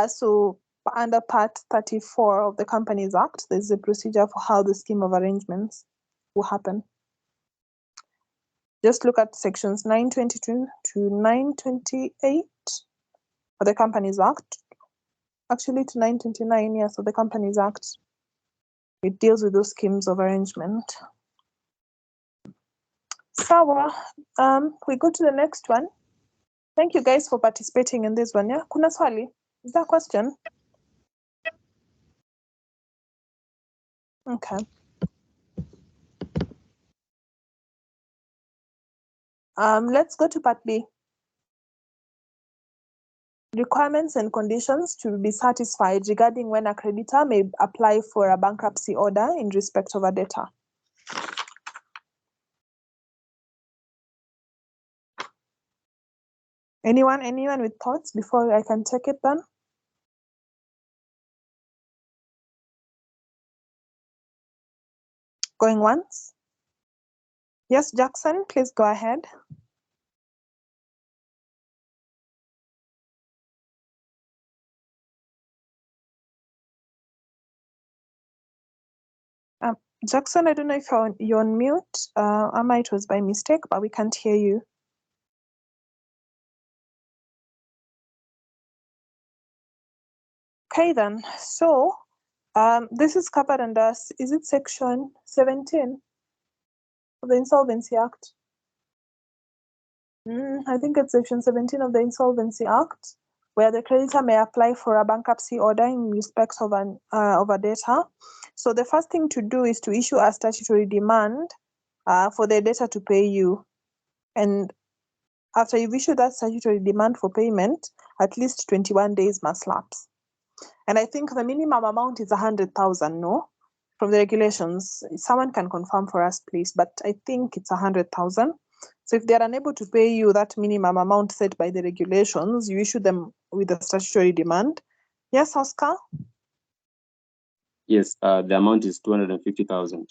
So under Part 34 of the Companies Act, there's a procedure for how the scheme of arrangements will happen. Just look at sections 922 to 928 of the Companies Act. Actually to 929, yes, of the Companies Act. It deals with those schemes of arrangement. So we go to the next one. Thank you guys for participating in this one. Yeah, kuna swali? Is there a question? Okay. Let's go to part B. Requirements and conditions to be satisfied regarding when a creditor may apply for a bankruptcy order in respect of a debtor. Anyone with thoughts before I can take it then? Going once? Yes, Jackson, please go ahead. Jackson, I don't know if you're on mute. I might it was by mistake, but we can't hear you. Okay then, so this is covered under, is it section 17 of the Insolvency Act? I think it's section 17 of the Insolvency Act, where the creditor may apply for a bankruptcy order in respect of a debtor. So the first thing to do is to issue a statutory demand for the debtor to pay you. And after you've issued that statutory demand for payment, at least 21 days must lapse. And I think the minimum amount is 100,000, no? From the regulations. Someone can confirm for us, please, but I think it's 100,000. So if they are unable to pay you that minimum amount set by the regulations, you issue them with a statutory demand. Yes, Oscar?
Yes, the amount is 250,000.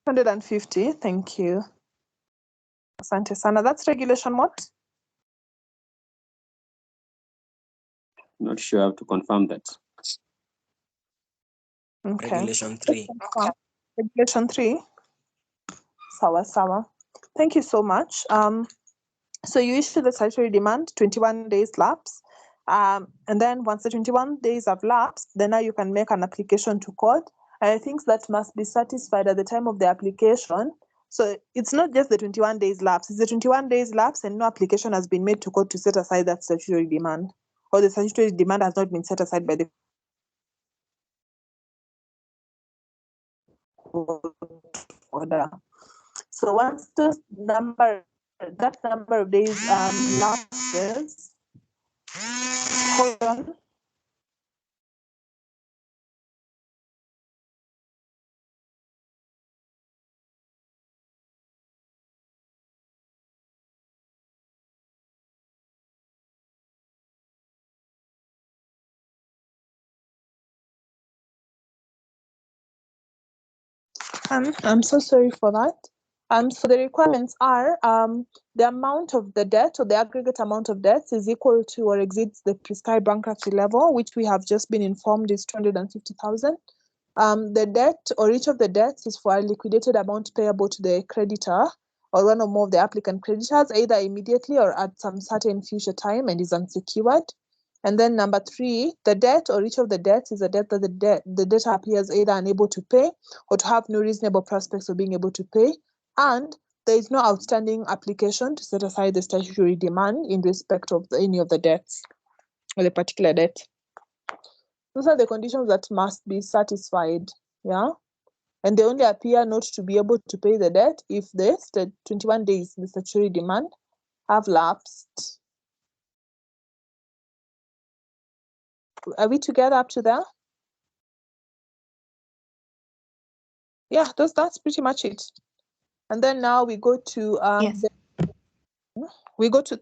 250, thank you. Asante sana. That's regulation what?
Not sure, I have to confirm that.
Okay.
Regulation 3.
Regulation 3. Sawa. Thank you so much. So you issue the statutory demand, 21 days lapse. And then once the 21 days have lapsed, then now you can make an application to court. And I think that must be satisfied at the time of the application. So it's not just the 21 days lapse, it's the 21 days lapse and no application has been made to court to set aside that statutory demand, or the statutory demand has not been set aside by the order. So once that number of days lapses, hold on. I'm so sorry for that. So the requirements are the amount of the debt or the aggregate amount of debts is equal to or exceeds the prescribed bankruptcy level, which we have just been informed is 250,000. The debt or each of the debts is for a liquidated amount payable to the creditor or one or more of the applicant creditors, either immediately or at some certain future time, and is unsecured. And then number 3, the debt or each of the debts is a debt that the debtor appears either unable to pay or to have no reasonable prospects of being able to pay, and there is no outstanding application to set aside the statutory demand in respect of any of the debts or the particular debt. Those are the conditions that must be satisfied, yeah? And they only appear not to be able to pay the debt if the 21 days, the statutory demand, have lapsed. Are we together up to there? Yeah, that's pretty much it. And then now we go to
Yes.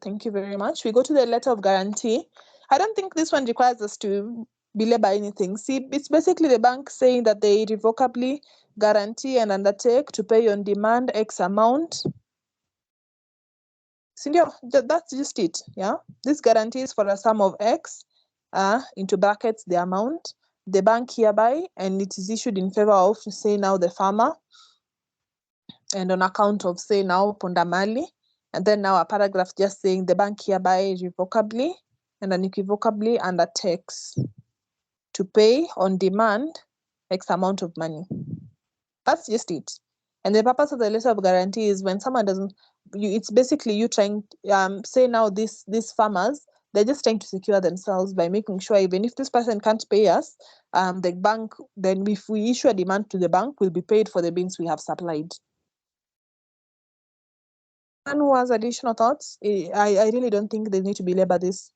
thank you very much. We go to the letter of guarantee. I don't think this one requires us to belabor anything. See, it's basically the bank saying that they irrevocably guarantee and undertake to pay on demand X amount. Sindio, that's just it. Yeah, this guarantee is for a sum of X, into brackets the amount, the bank hereby, and it is issued in favor of, say now, the farmer, and on account of, say now, Ponda Mali. And then now a paragraph just saying the bank hereby irrevocably and unequivocably undertakes to pay on demand X amount of money. That's just it. And the purpose of the letter of guarantee is when someone doesn't, it's basically you trying, say now these farmers, they're just trying to secure themselves by making sure even if this person can't pay us, the bank, then if we issue a demand to the bank, we'll be paid for the beans we have supplied. And who has additional thoughts? I really don't think they need to belabor this.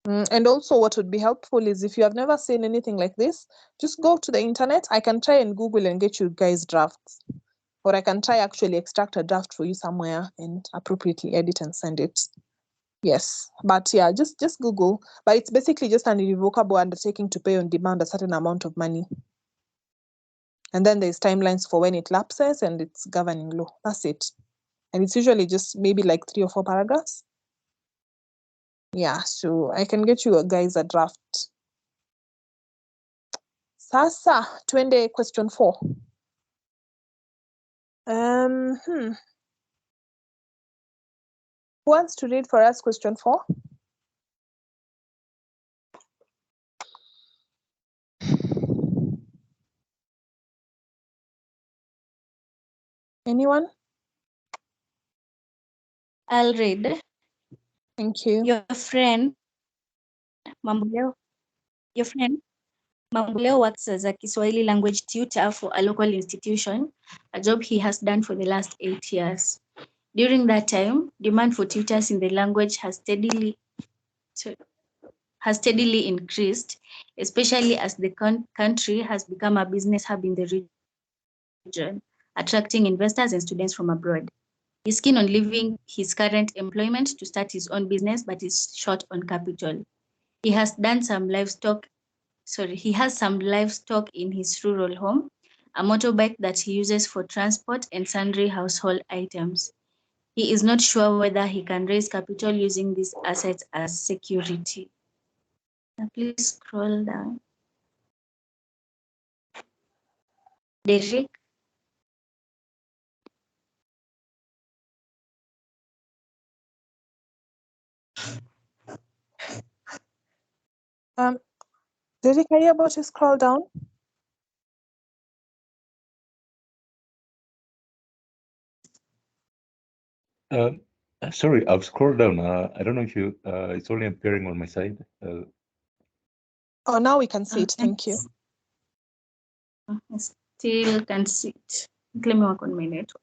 And also what would be helpful is if you have never seen anything like this, just go to the internet. I can try and Google and get you guys drafts. Or I can try actually extract a draft for you somewhere and appropriately edit and send it. Yes, but yeah, just Google. But it's basically just an irrevocable undertaking to pay on demand a certain amount of money. And then there's timelines for when it lapses and it's governing law. That's it. And it's usually just maybe like 3 or 4 paragraphs. Yeah, so I can get you guys a draft. Sasa, twende question 4. Who wants to read for us question 4? Anyone?
I'll read.
Thank you.
Your friend Mamboleo works as a Kiswahili language tutor for a local institution, a job he has done for the last 8 years. During that time, demand for tutors in the language has steadily increased, especially as the country has become a business hub in the region, attracting investors and students from abroad. He's keen on leaving his current employment to start his own business, but is short on capital. He has some livestock in his rural home, a motorbike that he uses for transport and sundry household items. He is not sure whether he can raise capital using these assets as security. Now please scroll down. Derek?
Derek, are you able to scroll down?
Sorry, I've scrolled down. I don't know if you, it's only appearing on my side.
Oh, now we can see it. Thank you.
I still can see it. Let me work on my network.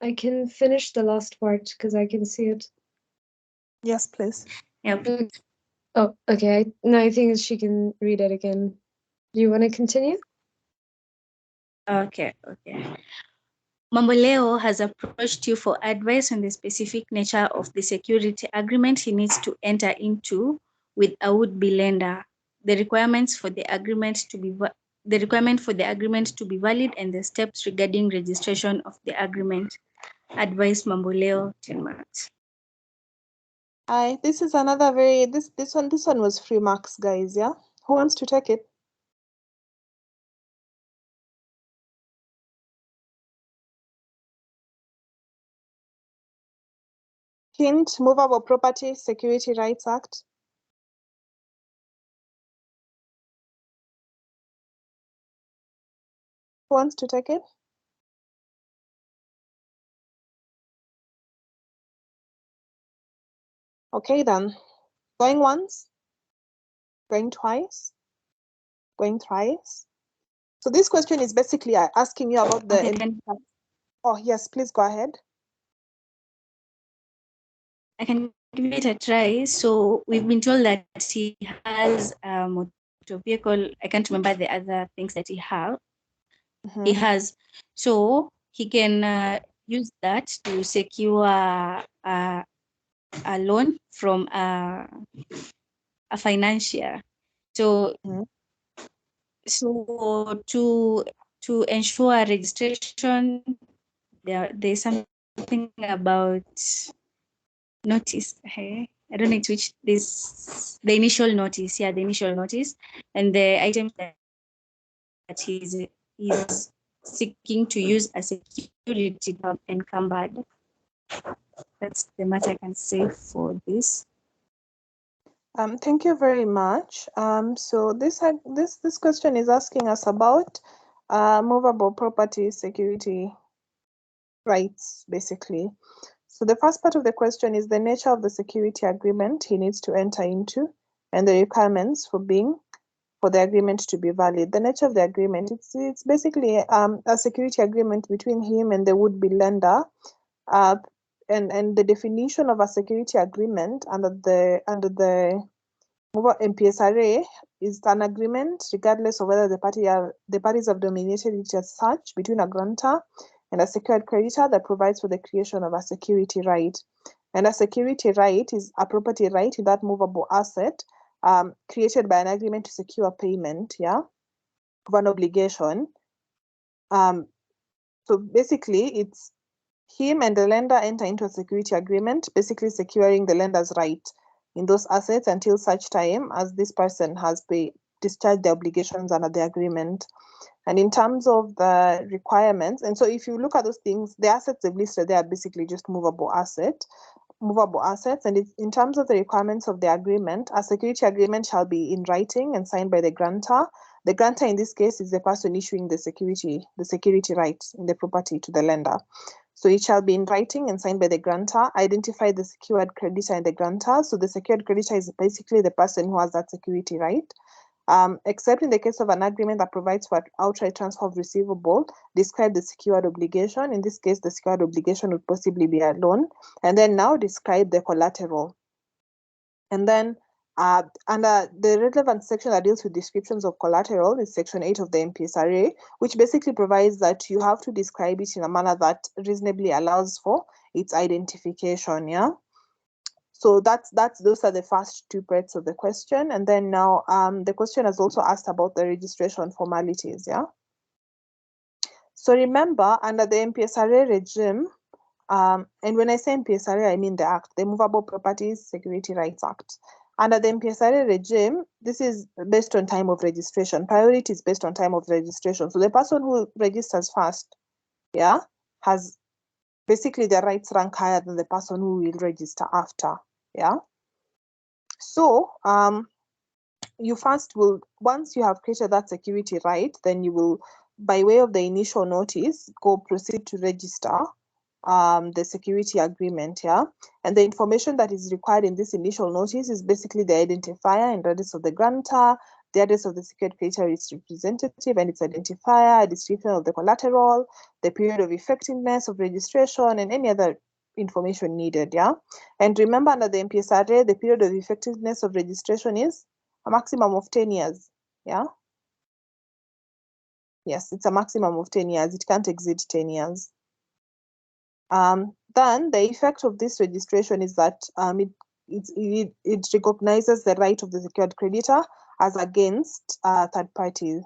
I can finish the last part because I can see it.
Yes, please.
Yep.
Oh, okay. I think she can read it again. Do you want to continue?
Okay. Mamboleo has approached you for advice on the specific nature of the security agreement he needs to enter into with a would-be lender, the requirements for the agreement to be valid, and the steps regarding registration of the agreement. Advice Mamboleo, 10 marks.
Hi, this is another this one was free marks, guys. Yeah, who wants to take it? Hint: Movable Property Security Rights Act. Who wants to take it? Okay, then. Going once, going twice, going thrice. So this question is basically asking you about the...
Okay,
oh, yes, please go ahead.
I can give it a try. So we've been told that he has a motor vehicle. I can't remember the other things that he has. So he can use that to secure a loan from a financier. So so to ensure registration, there's something about notice. I don't know which this the initial notice. Yeah, the initial notice and the items that he's seeking to use as security encumbered. That's the much I can say for this.
Thank you very much. So this question is asking us about movable property security rights, basically. So the first part of the question is the nature of the security agreement he needs to enter into and the requirements for the agreement to be valid. The nature of the agreement, it's basically a security agreement between him and the would-be lender. And the definition of a security agreement under the MPSRA is an agreement, regardless of whether the parties have dominated it as such, between a grantor and a secured creditor that provides for the creation of a security right. And a security right is a property right in that movable asset created by an agreement to secure payment, of an obligation. So basically, it's him and the lender enter into a security agreement, basically securing the lender's right in those assets until such time as this person has discharged the obligations under the agreement. And in terms of the requirements, and so if you look at those things, the assets they've listed, they are basically just movable assets. And in terms of the requirements of the agreement, a security agreement shall be in writing and signed by the grantor. The grantor in this case is the person issuing the security rights in the property to the lender. So it shall be in writing and signed by the grantor. Identify the secured creditor and the grantor. So the secured creditor is basically the person who has that security right. Except in the case of an agreement that provides for outright transfer of receivable, describe the secured obligation. In this case, the secured obligation would possibly be a loan. And then now describe the collateral. And then under the relevant section that deals with descriptions of collateral is Section 8 of the MPSRA, which basically provides that you have to describe it in a manner that reasonably allows for its identification, So those are the first two parts of the question. And then now the question has also asked about the registration formalities, So remember, under the MPSRA regime, and when I say MPSRA, I mean the Act, the Movable Properties Security Rights Act. Under the MPSRA regime, this is based on time of registration. Priority is based on time of registration. So the person who registers first, has basically their rights rank higher than the person who will register after, So you first will, once you have created that security right, then you will, by way of the initial notice, proceed to register the security agreement, And the information that is required in this initial notice is basically the identifier and address of the grantor, the address of the secured creditor, its representative and its identifier, a description of the collateral, the period of effectiveness of registration, and any other information needed, And remember, under the MPSRA, the period of effectiveness of registration is a maximum of 10 years, Yes, it's a maximum of 10 years. It can't exceed 10 years. Then the effect of this registration is that it recognizes the right of the secured creditor as against third parties.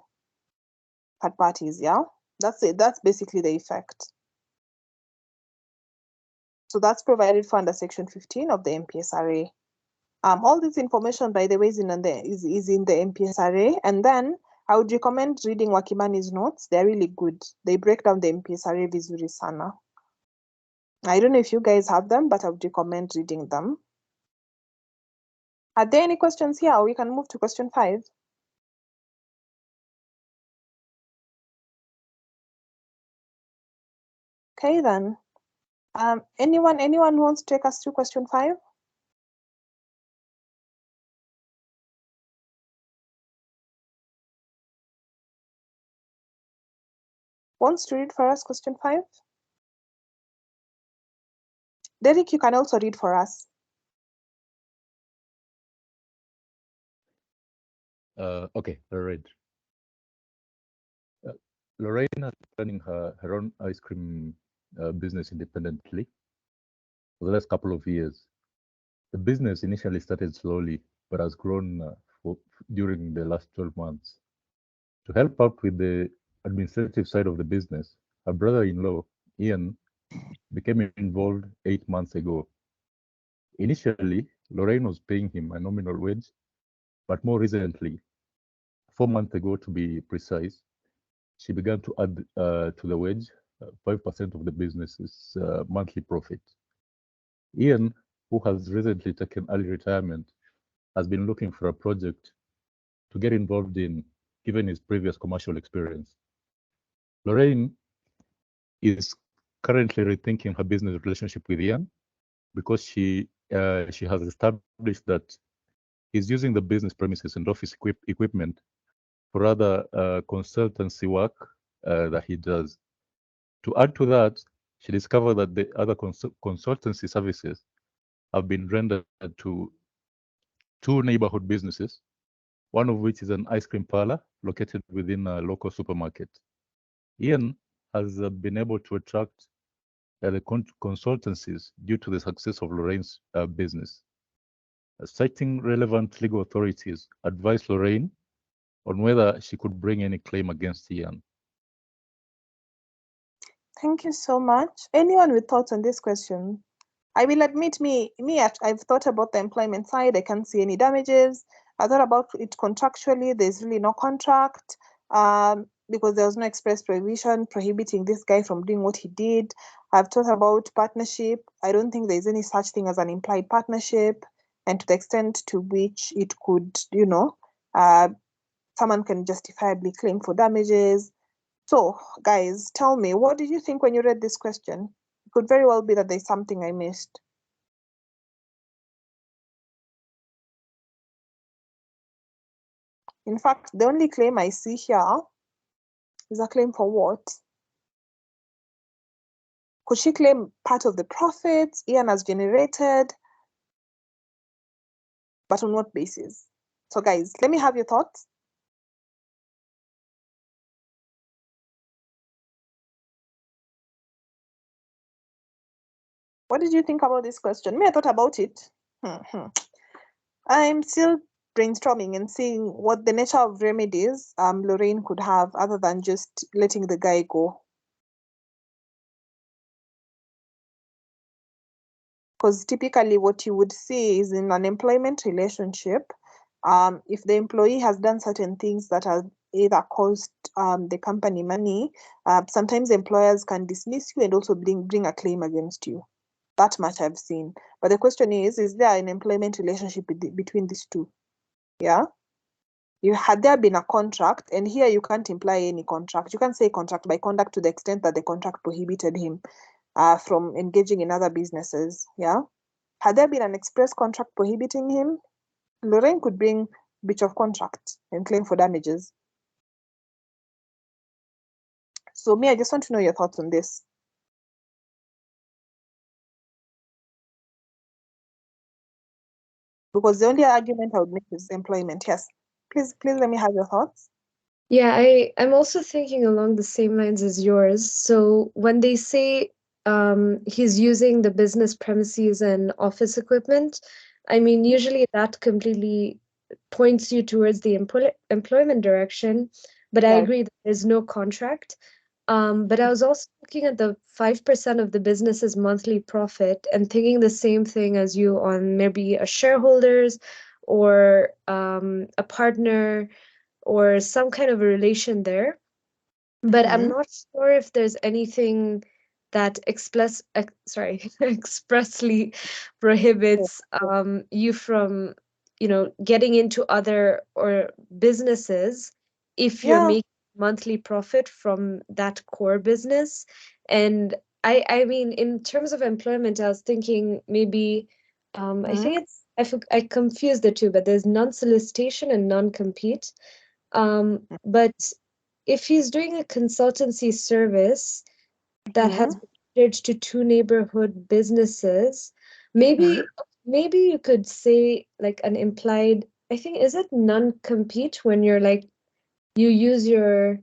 Yeah, that's it. That's basically the effect. So that's provided for under Section 15 of the MPSRA. All this information, by the way, is in the MPSRA, and then I would recommend reading Wakimani's notes. They're really good. They break down the MPSRA vizuri sana. I don't know if you guys have them, but I would recommend reading them. Are there any questions here? Or we can move to question 5. Okay, then. Anyone who wants to take us through question 5? Wants to read for us question 5? Derek, you can also read for us.
Okay, I'll read. Lorraine is running her own ice cream business independently for the last couple of years. The business initially started slowly, but has grown during the last 12 months. To help out with the administrative side of the business, her brother-in-law, Ian, became involved 8 months ago. Initially, Lorraine was paying him a nominal wage, but more recently, 4 months ago to be precise, she began to add to the wage 5% of the business's monthly profit. Ian, who has recently taken early retirement, has been looking for a project to get involved in, given his previous commercial experience. Lorraine is currently rethinking her business relationship with Ian because she has established that he's using the business premises and office equipment for other consultancy work that he does. To add to that, she discovered that the other consultancy services have been rendered to 2 neighborhood businesses, one of which is an ice cream parlor located within a local supermarket. Ian has been able to attract the consultancies due to the success of Lorraine's business. Citing relevant legal authorities, advised Lorraine on whether she could bring any claim against Ian.
Thank you so much. Anyone with thoughts on this question? I will admit, I've thought about the employment side. I can't see any damages. I thought about it contractually. There's really no contract because there was no express provision prohibiting this guy from doing what he did. I've thought about partnership. I don't think there's any such thing as an implied partnership. And to the extent to which it could, someone can justifiably claim for damages. So, guys, tell me, what did you think when you read this question? It could very well be that there's something I missed. In fact, the only claim I see here is a claim for what? Could she claim part of the profits Ian has generated? But on what basis? So, guys, let me have your thoughts. What did you think about this question? I thought about it. I'm still brainstorming and seeing what the nature of remedies Lorraine could have other than just letting the guy go. Because typically what you would see is in an employment relationship, if the employee has done certain things that have either cost the company money, sometimes employers can dismiss you and also bring a claim against you. That much I've seen. But the question is there an employment relationship between these two? Yeah. Had there been a contract, and here you can't imply any contract. You can't say contract by conduct to the extent that the contract prohibited him from engaging in other businesses. Yeah. Had there been an express contract prohibiting him, Lorraine could bring breach of contract and claim for damages. So I just want to know your thoughts on this. Because the only argument I would make is employment. Yes. Please let me have your thoughts.
Yeah, I'm also thinking along the same lines as yours. So when they say he's using the business premises and office equipment, I mean, usually that completely points you towards the employment direction, but I
Right.
agree that there's no contract. But I was also looking at the 5% of the business's monthly profit and thinking the same thing as you on maybe a shareholders or a partner or some kind of a relation there. But I'm not sure if there's anything that expressly prohibits you from, getting into other or businesses if you're
Yeah.
making monthly profit from that core business. And I mean, in terms of employment, I was thinking maybe I think it's I confused the two, but there's non-solicitation and non-compete. But if he's doing a consultancy service that has been catered to two neighborhood businesses, maybe you could say like an implied, I think, is it non-compete when you're like you use your,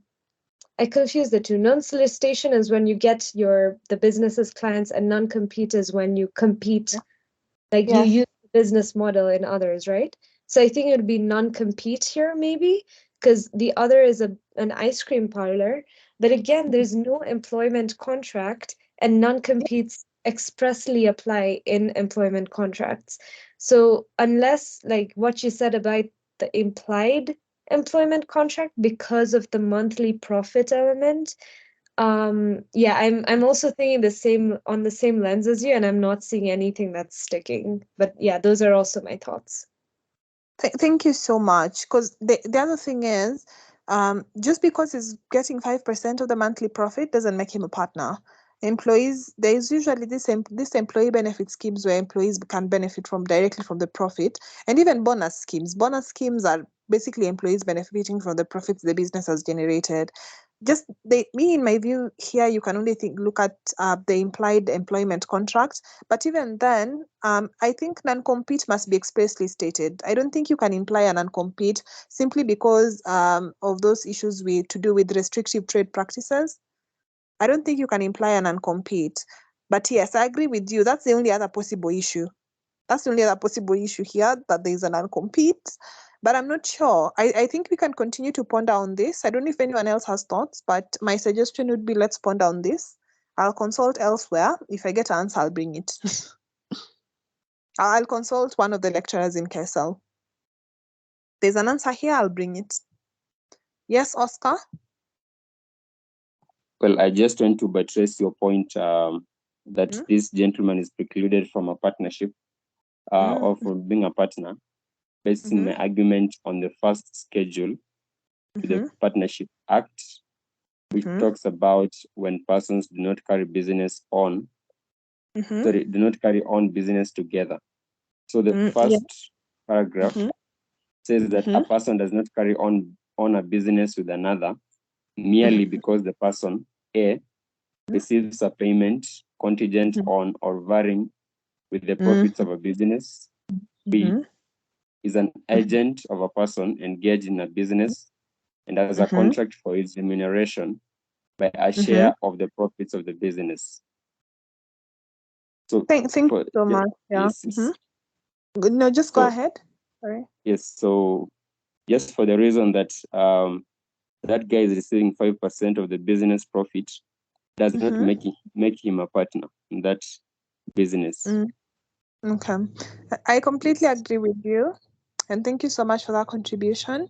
I confuse the two. Non-solicitation is when you get the business's clients, and non-compete is when you compete, like you use the business model in others, right? So I think it would be non-compete here, maybe, because the other is an ice cream parlor. But again, there's no employment contract, and non-competes expressly apply in employment contracts. So unless, like what you said about the implied employment contract because of the monthly profit element, yeah, I'm also thinking on the same lens as you, and I'm not seeing anything that's sticking. But yeah, those are also my thoughts.
Thank you so much. Because the other thing is, just because he's getting 5% of the monthly profit doesn't make him a partner. Employees, there is usually this employee benefit schemes where employees can benefit from directly from the profit, and even bonus schemes. Bonus schemes are basically employees benefiting from the profits the business has generated. Just in my view here, you can only look at the implied employment contract. But even then, I think non-compete must be expressly stated. I don't think you can imply a non-compete simply because of those issues to do with restrictive trade practices. I don't think you can imply a non-compete. But yes, I agree with you. That's the only other possible issue. That's the only other possible issue here, that there is a non-compete. But I'm not sure. I think we can continue to ponder on this. I don't know if anyone else has thoughts, but my suggestion would be let's ponder on this. I'll consult elsewhere. If I get an answer, I'll bring it. I'll consult one of the lecturers in KSL. There's an answer here, I'll bring it. Yes, Oscar?
Well, I just want to buttress your point that this gentleman is precluded from a partnership or from being a partner, basing my argument on the first schedule to the Partnership Act, which talks about when persons do not carry business on, do not carry on business together. So the first paragraph says that a person does not carry on a business with another merely because the person A receives a payment contingent on or varying with the profits of a business. B is an agent of a person engaged in a business and has a contract for its remuneration by a share of the profits of the business. So
thank you so much. Yeah.
Yes.
No, just go ahead. Sorry.
Yes. So just for the reason that that guy is receiving 5% of the business profit does not make him a partner in that business.
Okay. I completely agree with you. And thank you so much for that contribution.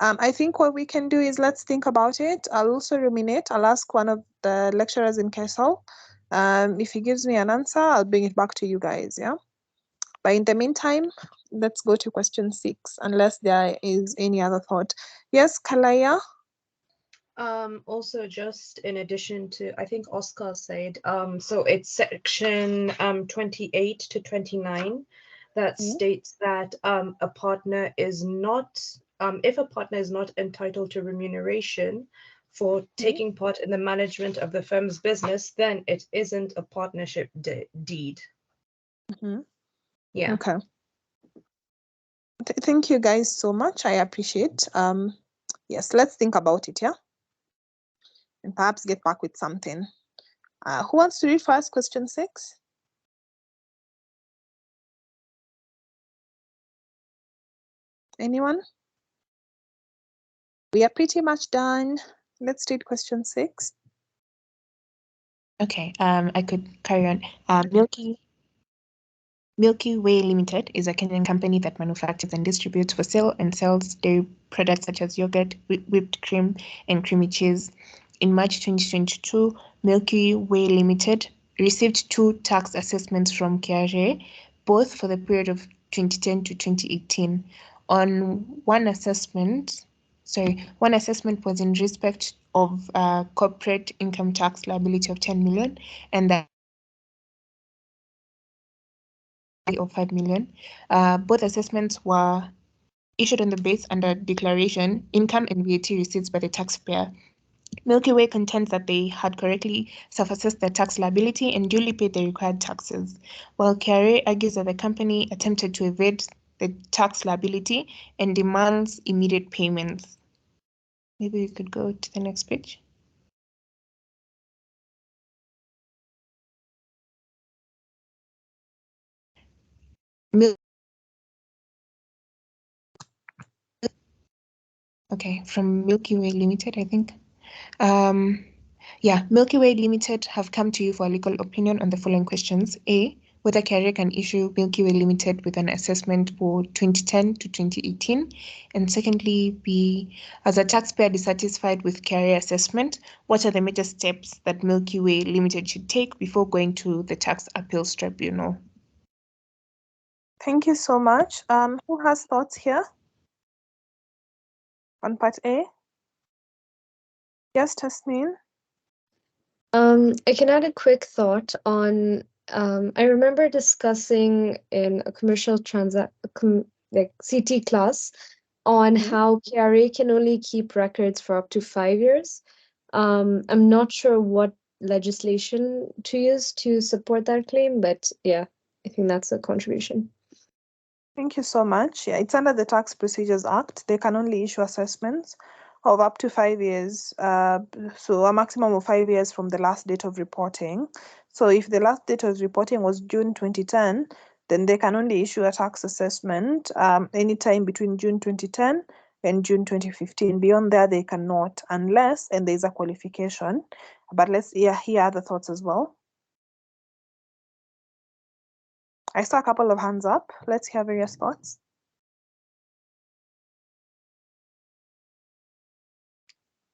I think what we can do is let's think about it. I'll also ruminate. I'll ask one of the lecturers in KSL. If he gives me an answer, I'll bring it back to you guys. Yeah. But in the meantime, let's go to question 6, unless there is any other thought. Yes, Kalaya?
Also, just in addition to, I think Oscar said, so it's section 28 to 29 that states that a partner is not, if a partner is not entitled to remuneration for taking part in the management of the firm's business, then it isn't a partnership deed. Yeah.
Okay. Thank you guys so much. I appreciate. Yes, let's think about it, yeah? And perhaps get back with something. Who wants to read first question 6? Anyone? We are pretty much done. Let's read question 6.
Okay, I could carry on. Milky Way Limited is a Kenyan company that manufactures and distributes for sale and sells dairy products such as yogurt, whipped cream, and creamy cheese. In March 2022, Milky Way Limited received 2 tax assessments from KRA, both for the period of 2010 to 2018. One assessment was in respect of corporate income tax liability of 10 million, and that of 5 million. Both assessments were issued on the base under declaration, income, and VAT receipts by the taxpayer. Milky Way contends that they had correctly self-assessed their tax liability and duly paid the required taxes, while KRA argues that the company attempted to evade the tax liability and demands immediate payments. Maybe we could go to the next page. Okay, from Milky Way Limited, I think. Milky Way Limited have come to you for a legal opinion on the following questions. A, whether KRA can issue Milky Way Limited with an assessment for 2010 to 2018. And secondly, B, as a taxpayer dissatisfied with KRA assessment, what are the major steps that Milky Way Limited should take before going to the Tax Appeals Tribunal?
Thank you so much. Who has thoughts here on part A? Yes, Tasneem.
I can add a quick thought on. I remember discussing in a commercial like CT class on how KRA can only keep records for up to 5 years. I'm not sure what legislation to use to support that claim, but yeah, I think that's a contribution.
Thank you so much. Yeah, it's under the Tax Procedures Act. They can only issue assessments of up to 5 years, so a maximum of 5 years from the last date of reporting. So if the last date of reporting was June 2010, then they can only issue a tax assessment anytime between June 2010 and June 2015. Beyond that, they cannot, unless, and there's a qualification. But let's hear other thoughts as well. I saw a couple of hands up. Let's hear various thoughts.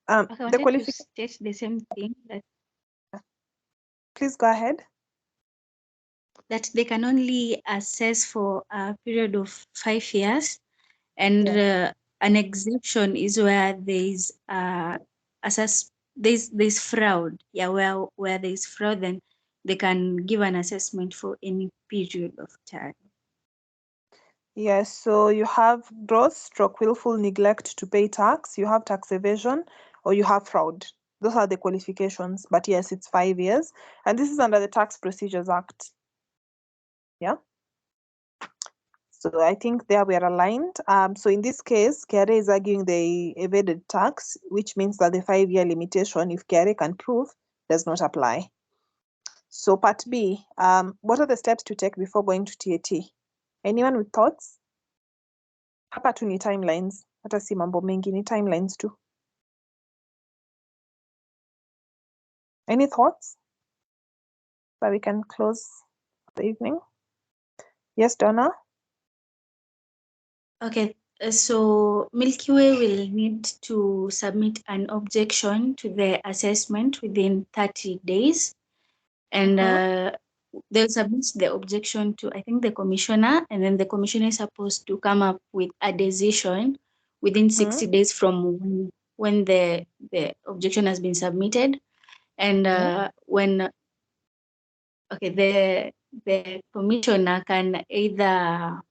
The qualification.
State the same thing that.
Please go ahead.
That they can only assess for a period of 5 years, and an exemption is where there's there's fraud. Yeah, where there's fraud, then they can give an assessment for any period of time.
Yes, so you have gross / willful neglect to pay tax, you have tax evasion, or you have fraud. Those are the qualifications. But yes, it's 5 years, and this is under the Tax Procedures Act. Yeah. So I think there we are aligned. So in this case, KRA is arguing they evaded tax, which means that the 5-year limitation, if KRA can prove, does not apply. So part B, what are the steps to take before going to TAT? Anyone with thoughts? Hapa tu ni timelines. Hata si mambo mengi, ni timelines too. Any thoughts? So we can close the evening. Yes, Donna?
Okay, so Milky Way will need to submit an objection to the assessment within 30 days. And they'll submit the objection to, I think, the commissioner, and then the commissioner is supposed to come up with a decision within 60 days from when the objection has been submitted. And when the commissioner can either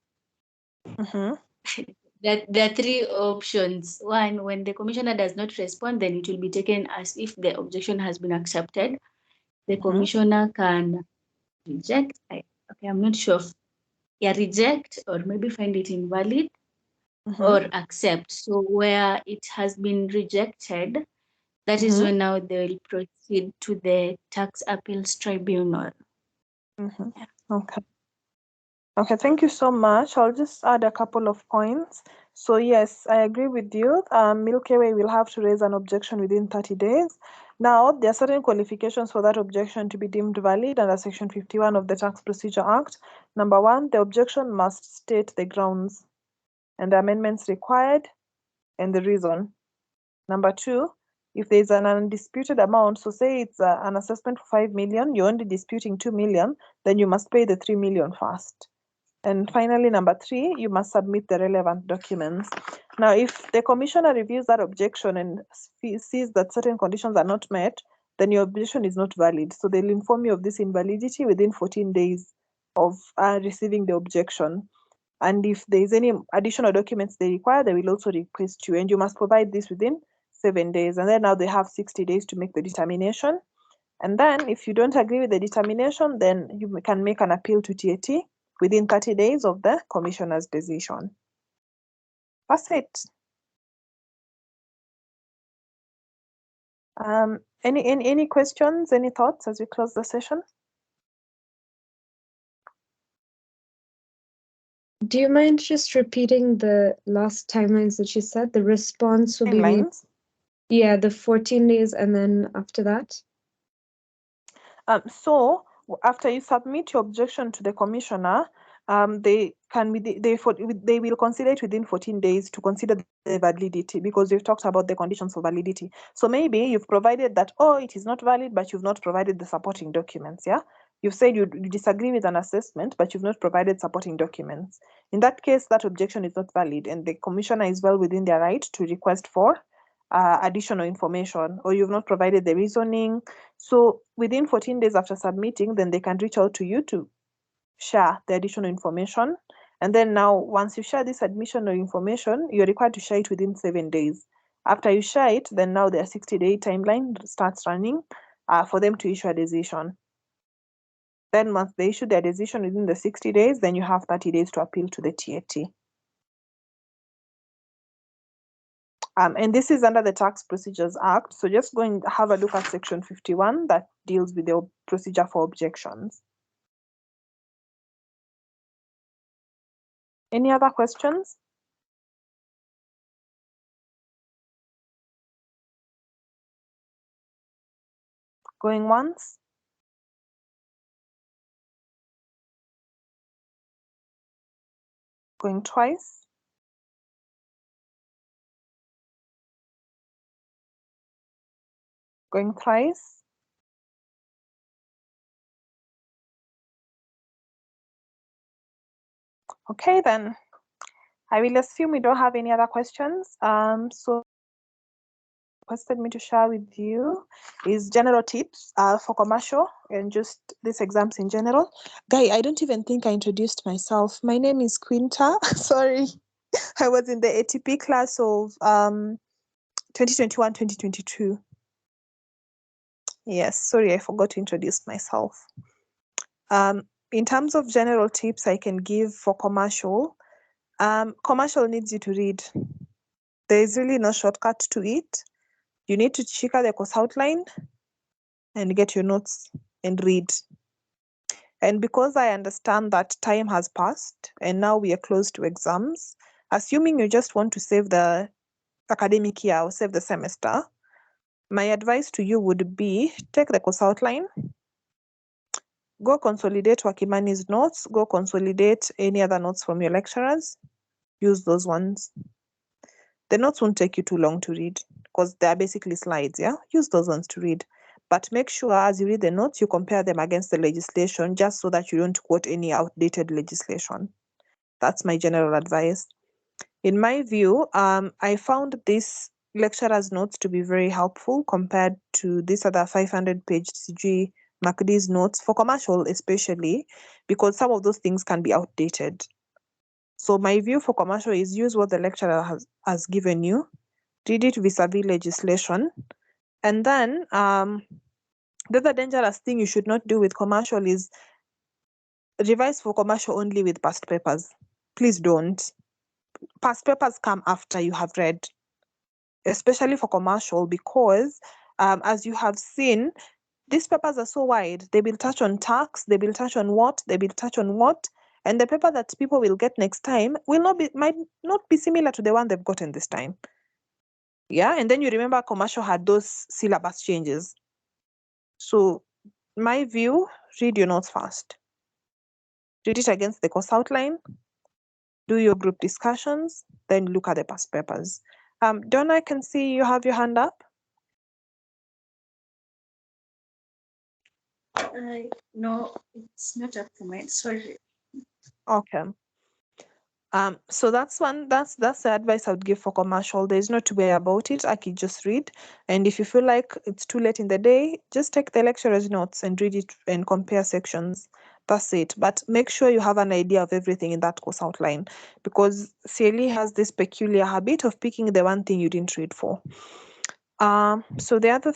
there are 3 options. One, when the commissioner does not respond, then it will be taken as if the objection has been accepted. The commissioner can reject. I'm not sure. Reject, or maybe find it invalid, or accept. So where it has been rejected, that is when now they will proceed to the Tax Appeals Tribunal.
Okay. Okay, thank you so much. I'll just add a couple of points. So yes, I agree with you. Milky Way will have to raise an objection within 30 days. Now, there are certain qualifications for that objection to be deemed valid under Section 51 of the Tax Procedure Act. Number one, the objection must state the grounds and the amendments required and the reason. Number two, if there's an undisputed amount, so say it's an assessment for 5 million, you're only disputing 2 million, then you must pay the 3 million first. And finally, number three, you must submit the relevant documents. Now, if the commissioner reviews that objection and sees that certain conditions are not met, then your objection is not valid. So they'll inform you of this invalidity within 14 days of receiving the objection. And if there's any additional documents they require, they will also request you, and you must provide this within 7 days. And then now they have 60 days to make the determination. And then if you don't agree with the determination, then you can make an appeal to TAT within 30 days of the commissioner's decision. That's it. Any questions, any thoughts as we close the session?
Do you mind just repeating the last timelines that you said? The response will be made. Yeah, the 14 days, and then after that?
So after you submit your objection to the commissioner, they will consider it within 14 days to consider the validity, because we've talked about the conditions for validity. So maybe you've provided that, oh, it is not valid, but you've not provided the supporting documents. Yeah, you've said you disagree with an assessment, but you've not provided supporting documents. In that case, that objection is not valid, and the commissioner is well within their right to request for additional information, or you've not provided the reasoning. So within 14 days after submitting, then they can reach out to you to share the additional information. And then now, once you share this additional information, you're required to share it within 7 days. After you share it, then now their 60-day timeline starts running for them to issue a decision. Then once they issue their decision within the 60 days, then you have 30 days to appeal to the TAT. And this is under the Tax Procedures Act. So just go and have a look at Section 51 that deals with the procedure for objections. Any other questions? Going once? Going twice? Going thrice? Okay, then I will assume we don't have any other questions. So requested me to share with you is general tips for commercial and just these exams in general. Guy, I don't even think I introduced myself. My name is Quinta. Sorry, I was in the ATP class of 2021-2022. Yes, sorry, I forgot to introduce myself. In terms of general tips I can give for commercial, commercial needs you to read. There is really no shortcut to it. You need to check out the course outline and get your notes and read. And because I understand that time has passed and now we are close to exams, assuming you just want to save the academic year or save the semester, my advice to you would be take the course outline, go consolidate Wakimani's notes, go consolidate any other notes from your lecturers, use those ones. The notes won't take you too long to read because they're basically slides, yeah? Use those ones to read. But make sure as you read the notes, you compare them against the legislation just so that you don't quote any outdated legislation. That's my general advice. In my view, I found this lecturer's notes to be very helpful compared to this other 500-page CG MacD's notes for commercial, especially because some of those things can be outdated. So my view for commercial is use what the lecturer has given you, read it vis-a-vis legislation, and then the other dangerous thing you should not do with commercial is revise for commercial only with past papers. Please don't. Past papers come after you have read, especially for commercial, because as you have seen, these papers are so wide. They will touch on tax, they will touch on what, they will touch on what, And the paper that people will get next time might not be similar to the one they've gotten this time. Yeah, and then you remember commercial had those syllabus changes. So my view, read your notes first. Read it against the course outline, do your group discussions, then look at the past papers. Donna, I can see you have your hand up.
No, it's not up to mine, sorry.
Okay. So that's the advice I would give for commercial. There's no to worry about it. I can just read. And if you feel like it's too late in the day, just take the lecturer's notes and read it and compare sections. That's it. But make sure you have an idea of everything in that course outline, because CLE has this peculiar habit of picking the one thing you didn't read for. So the other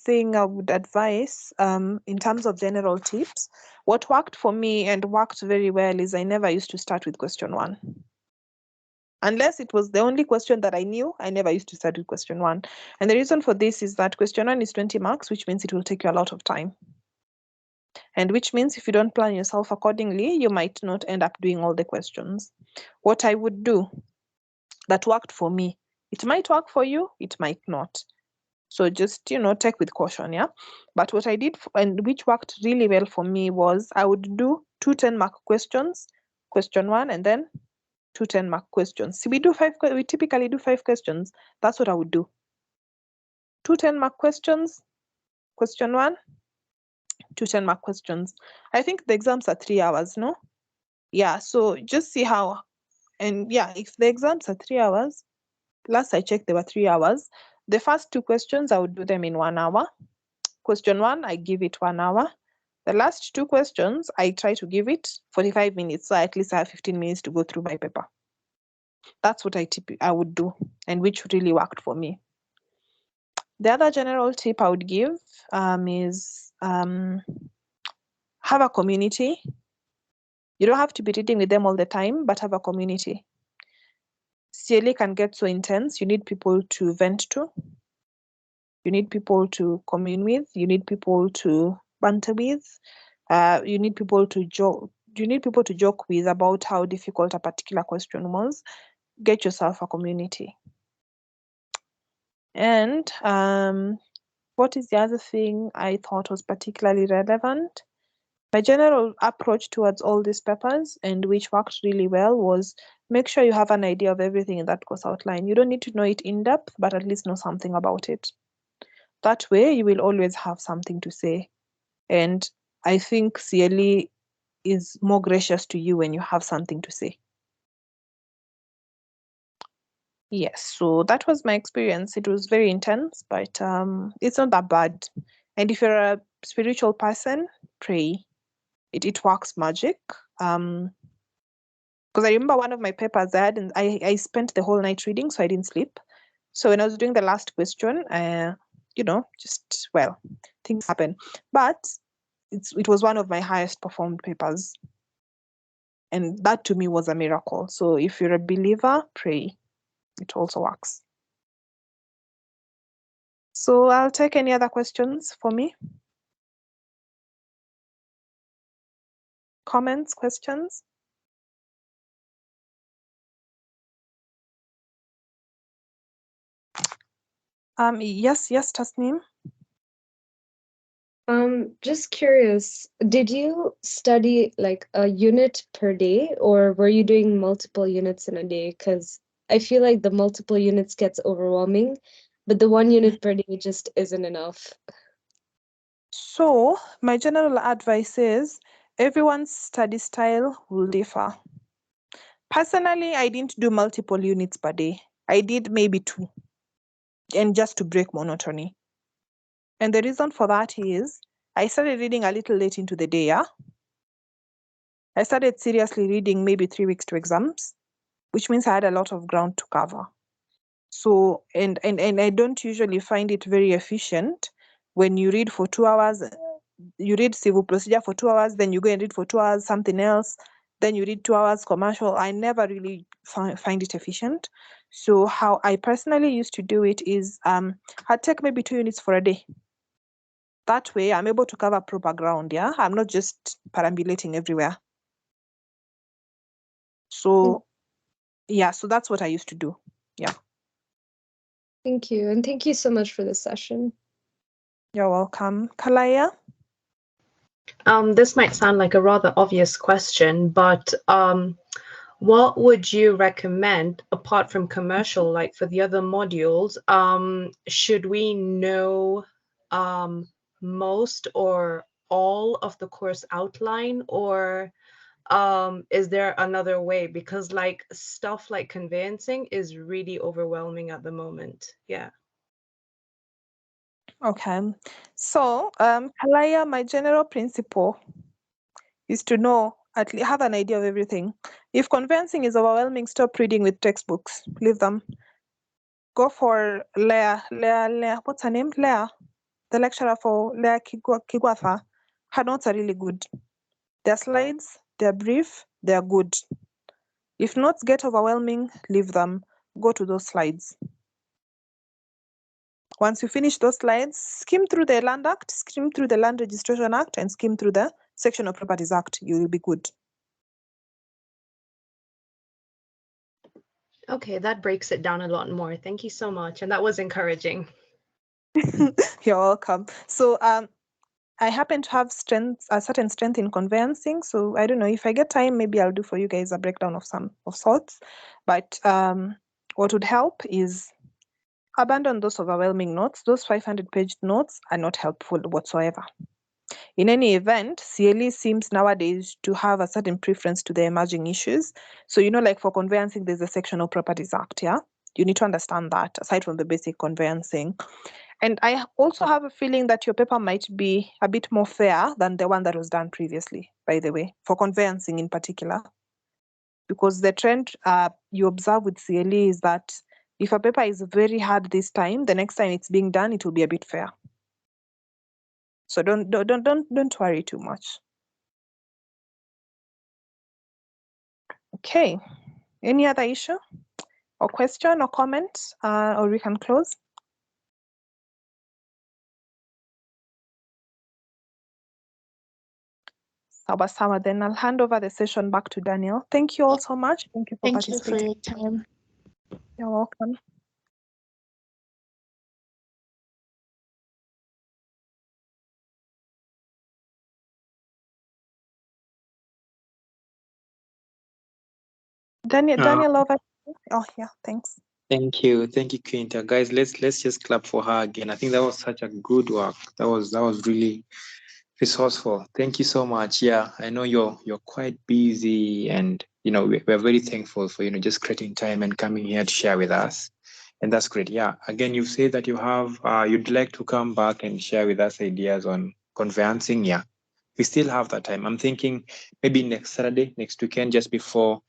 thing I would advise in terms of general tips, what worked for me and worked very well is I never used to start with question 1. Unless it was the only question that I knew, I never used to start with question 1. And the reason for this is that question 1 is 20 marks, which means it will take you a lot of time. And which means if you don't plan yourself accordingly, you might not end up doing all the questions. What I would do that worked for me, it might work for you, it might not. So just, take with caution, yeah? But what I did, and which worked really well for me, was I would do 2 10-mark questions, question 1, and then 2 10-mark questions. See, we typically do 5 questions. That's what I would do. 2 10-mark questions, question 1, 2 10-mark questions. I think the exams are 3 hours, no? Yeah, so just see how, and yeah, if the exams are 3 hours, last I checked, they were 3 hours. The first 2 questions, I would do them in 1 hour. Question 1, I give it 1 hour. The last 2 questions, I try to give it 45 minutes. So at least I have 15 minutes to go through my paper. That's what I would do, and which really worked for me. The other general tip I would give is have a community. You don't have to be reading with them all the time, but have a community. CLE can get so intense. You need people to vent to. You need people to commune with. You need people to banter with. You need people to joke. You need people to joke with about how difficult a particular question was. Get yourself a community. And what is the other thing I thought was particularly relevant? My general approach towards all these papers, and which worked really well, was make sure you have an idea of everything in that course outline. You don't need to know it in depth, but at least know something about it. That way, you will always have something to say. And I think CLE is more gracious to you when you have something to say. Yes, so that was my experience. It was very intense, but it's not that bad. And if you're a spiritual person, pray. It works magic. Because I remember one of my papers I spent the whole night reading, so I didn't sleep. So when I was doing the last question, things happen. But it was one of my highest performed papers. And that to me was a miracle. So if you're a believer, pray. It also works. So I'll take any other questions for me. Comments, questions? Yes, Tasneem.
Just curious, did you study like a unit per day, or were you doing multiple units in a day? Because I feel like the multiple units gets overwhelming, but the 1 unit per day just isn't enough.
So my general advice is everyone's study style will differ. Personally, I didn't do multiple units per day. I did maybe 2, and just to break monotony. And the reason for that is I started reading a little late into the day, yeah? I started seriously reading maybe 3 weeks to exams, which means I had a lot of ground to cover. So, and I don't usually find it very efficient when you read for 2 hours, you read civil procedure for 2 hours, then you go and read for 2 hours something else, then you read 2 hours commercial. I never really find it efficient. So how I personally used to do it is I'd take maybe 2 units for a day. That way I'm able to cover proper ground, yeah? I'm not just perambulating everywhere. So yeah, so that's what I used to do. Yeah.
Thank you. And thank you so much for this session.
You're welcome. Kalaya?
This might sound like a rather obvious question, but what would you recommend apart from commercial, like for the other modules? Should we know most or all of the course outline, or is there another way? Because like stuff like conveyancing is really overwhelming at the moment. Yeah.
Okay. So, Kalaya, my general principle is to know, at least have an idea of everything. If conveyancing is overwhelming, stop reading with textbooks. Leave them. Go for Leah, what's her name? Leah, the lecturer for Leah Kigwatha. Her notes are really good. Their slides, they're brief, they're good. If notes get overwhelming, leave them. Go to those slides. Once you finish those slides, skim through the Land Act, skim through the Land Registration Act, and skim through the Section of Properties Act. You will be good.
Okay, that breaks it down a lot more. Thank you so much. And that was encouraging.
You're welcome. So I happen to have a certain strength in conveyancing. So I don't know, if I get time, maybe I'll do for you guys a breakdown of some of sorts. But what would help is abandon those overwhelming notes. Those 500-page notes are not helpful whatsoever. In any event, CLE seems nowadays to have a certain preference to the emerging issues. So, you know, like for conveyancing, there's a Section of Properties Act, yeah? You need to understand that, aside from the basic conveyancing. And I also have a feeling that your paper might be a bit more fair than the one that was done previously, by the way, for conveyancing in particular. Because the trend you observe with CLE is that if a paper is very hard this time, the next time it's being done, it will be a bit fair. So don't worry too much. Okay. Any other issue or question or comment, or we can close? Sawa, then I'll hand over the session back to Daniel. Thank you all so much. Thank you for participating.
Thank you for your time.
You're welcome. Daniel over. Oh yeah, thanks.
Thank you, Quinta. Guys, let's just clap for her again. I think that was such a good work. That was really resourceful. Thank you so much. Yeah, I know you're quite busy, and you know we're very thankful for just creating time and coming here to share with us, and that's great. Yeah, again, you've said that you have you'd like to come back and share with us ideas on conveyancing. Yeah, we still have that time. I'm thinking maybe next Saturday, next weekend, just before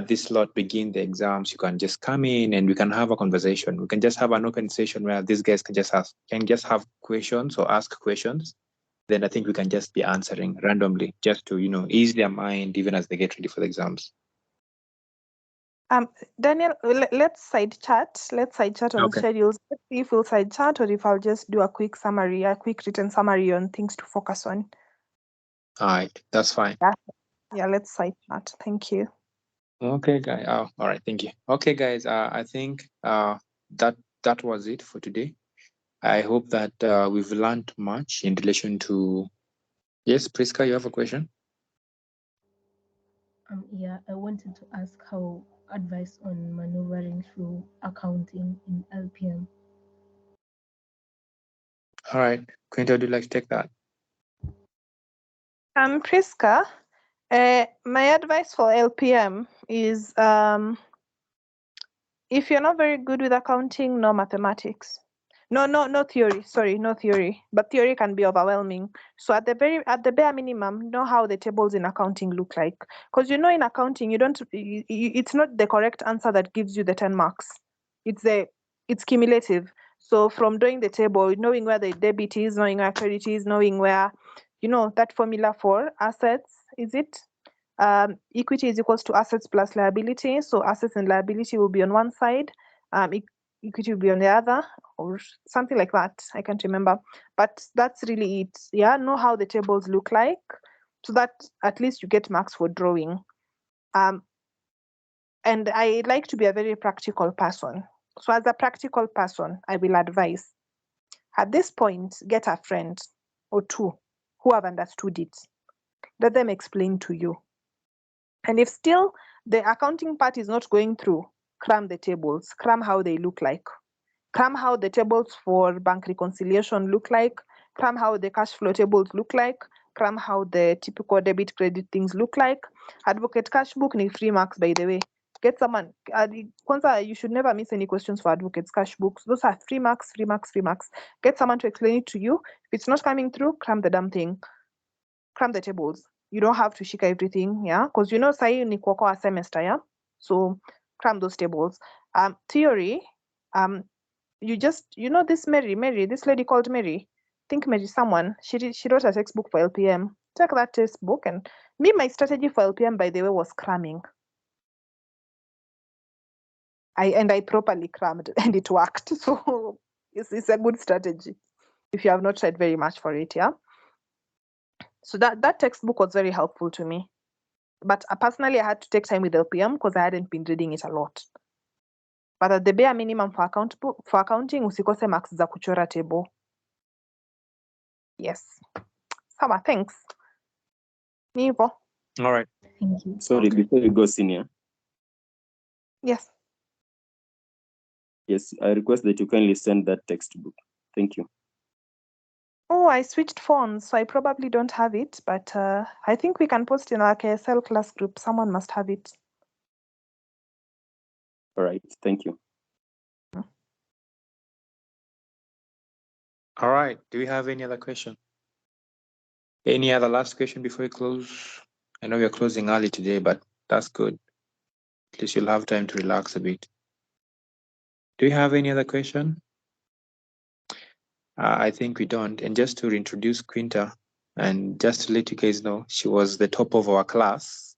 this lot begin the exams, you can just come in and we can have a conversation. We can just have an open session where these guys can just have questions or ask questions. Then I think we can just be answering randomly, just to ease their mind even as they get ready for the exams.
Daniel, let's side chat. Let's side chat on schedules. Let's see if we'll side chat or if I'll just do a quick summary, a quick written summary on things to focus on.
All right, that's fine.
Yeah, let's side chat. Thank you.
Okay, guys. Oh, all right, thank you. Okay, guys. I think that was it for today. I hope that we've learned much in relation to. Yes, Priska, you have a question?
Yeah, I wanted to ask how advice on maneuvering through accounting in LPM.
All right, Quinta, would you like to take that?
Priska, my advice for LPM is if you're not very good with accounting, no mathematics. No theory. Sorry, no theory. But theory can be overwhelming. So at the bare minimum, know how the tables in accounting look like. Because in accounting, it's not the correct answer that gives you the 10 marks. It's cumulative. So from doing the table, knowing where the debit is, knowing where credit is, knowing where, that formula for assets, is it? Equity is equals to assets plus liability. So assets and liability will be on one side. Equity will be on the other, or something like that. I can't remember. But that's really it. Yeah, know how the tables look like, so that at least you get marks for drawing. And I like to be a very practical person. So as a practical person, I will advise, at this point, get a friend or two who have understood it. Let them explain to you. And if still the accounting part is not going through, cram the tables, cram how they look like, cram how the tables for bank reconciliation look like, cram how the cash flow tables look like, cram how the typical debit credit things look like. Advocate cash book need free marks, by the way. Get someone. Kwanza, you should never miss any questions for advocates cash books. Those are free marks, free marks, free marks. Get someone to explain it to you. If it's not coming through, cram the damn thing. Cram the tables. You don't have to shika everything, yeah? Because you know, sai ni kwa semester, yeah? So cram those tables. Theory, you just, you know, this Mary, this lady called Mary, think Mary someone, she wrote a textbook for LPM. Take that textbook, and my strategy for LPM, by the way, was cramming. I properly crammed and it worked. So it's a good strategy if you have not tried very much for it, yeah? So that textbook was very helpful to me. But personally, I had to take time with LPM because I hadn't been reading it a lot. But at the bare minimum for accounting, usikose marks za kuchora table. Yes. Sama, thanks. Nivo.
All right.
Thank you.
Sorry, before you go, senior.
Yes.
Yes, I request that you kindly send that textbook. Thank you.
Oh, I switched phones, so I probably don't have it, but I think we can post in our KSL class group. Someone must have it.
All right, thank you.
All right. Do we have any other question? Any other last question before we close? I know we're closing early today, but that's good. At least you'll have time to relax a bit. Do you have any other question? I think we don't. And just to reintroduce Quinta, and just to let you guys know, she was the top of our class.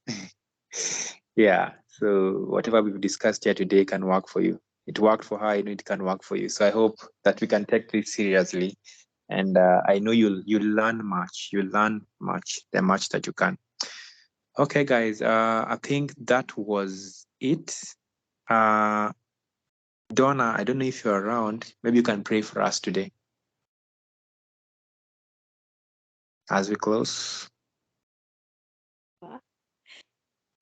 Yeah. So whatever we've discussed here today can work for you. It worked for her. I know it can work for you. So I hope that we can take this seriously. And I know you'll learn much. You'll learn much, the much that you can. Okay, guys. I think that was it. Donna, I don't know if you're around. Maybe you can pray for us today as we close.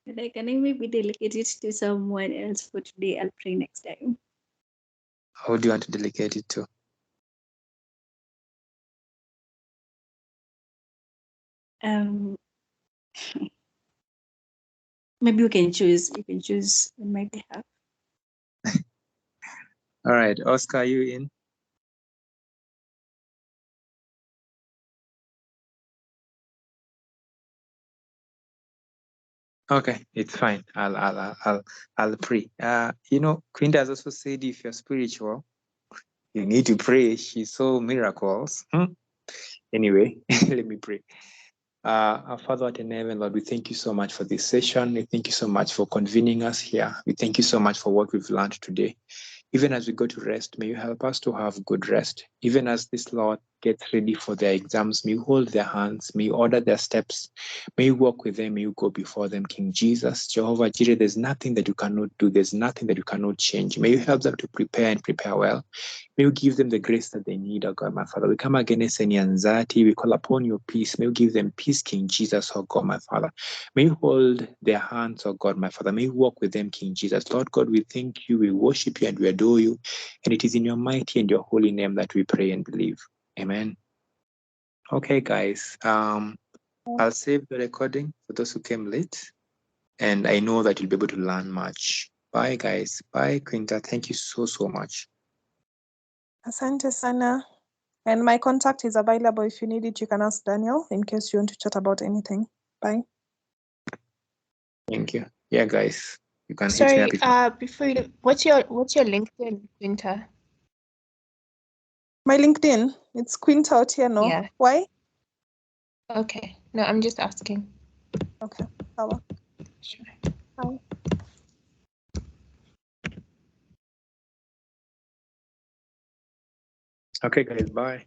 Like, can I maybe delegate it to someone else for today? I'll pray next time.
Who do you want to delegate it to?
Maybe you can choose. You can choose on my behalf.
All right, Oscar, are you in? Okay, it's fine. I'll pray. You know, Quinta has also said if you're spiritual, you need to pray. She saw miracles. Anyway, let me pray. Our Father art in heaven, Lord, we thank you so much for this session. We thank you so much for convening us here. We thank you so much for what we've learned today. Even as we go to rest, may you help us to have good rest. Even as this Lord gets ready for their exams, may you hold their hands, may you order their steps, may you walk with them, may you go before them, King Jesus. Jehovah Jireh, there's nothing that you cannot do, there's nothing that you cannot change. May you help them to prepare and prepare well. May you give them the grace that they need, oh God, my Father. We come against any anxiety, we call upon your peace. May you give them peace, King Jesus, oh God, my Father. May you hold their hands, oh God, my Father. May you walk with them, King Jesus. Lord God, we thank you, we worship you, and we adore you. And it is in your mighty and your holy name that we pray and believe. Amen. Okay, guys. I'll save the recording for those who came late. And I know that you'll be able to learn much. Bye, guys. Bye, Quinta. Thank you so, so much.
Asante sana. And my contact is available. If you need it, you can ask Daniel in case you want to chat about anything. Bye.
Thank you. Yeah, guys. You can hit me
Sorry,
up if
before you, what's your LinkedIn, Quinta?
My LinkedIn, it's Quinta Otieno.
Yeah.
Why?
Okay. No, I'm just asking.
Okay. Sawa.
Sure.
Bye.
Okay, guys. Bye.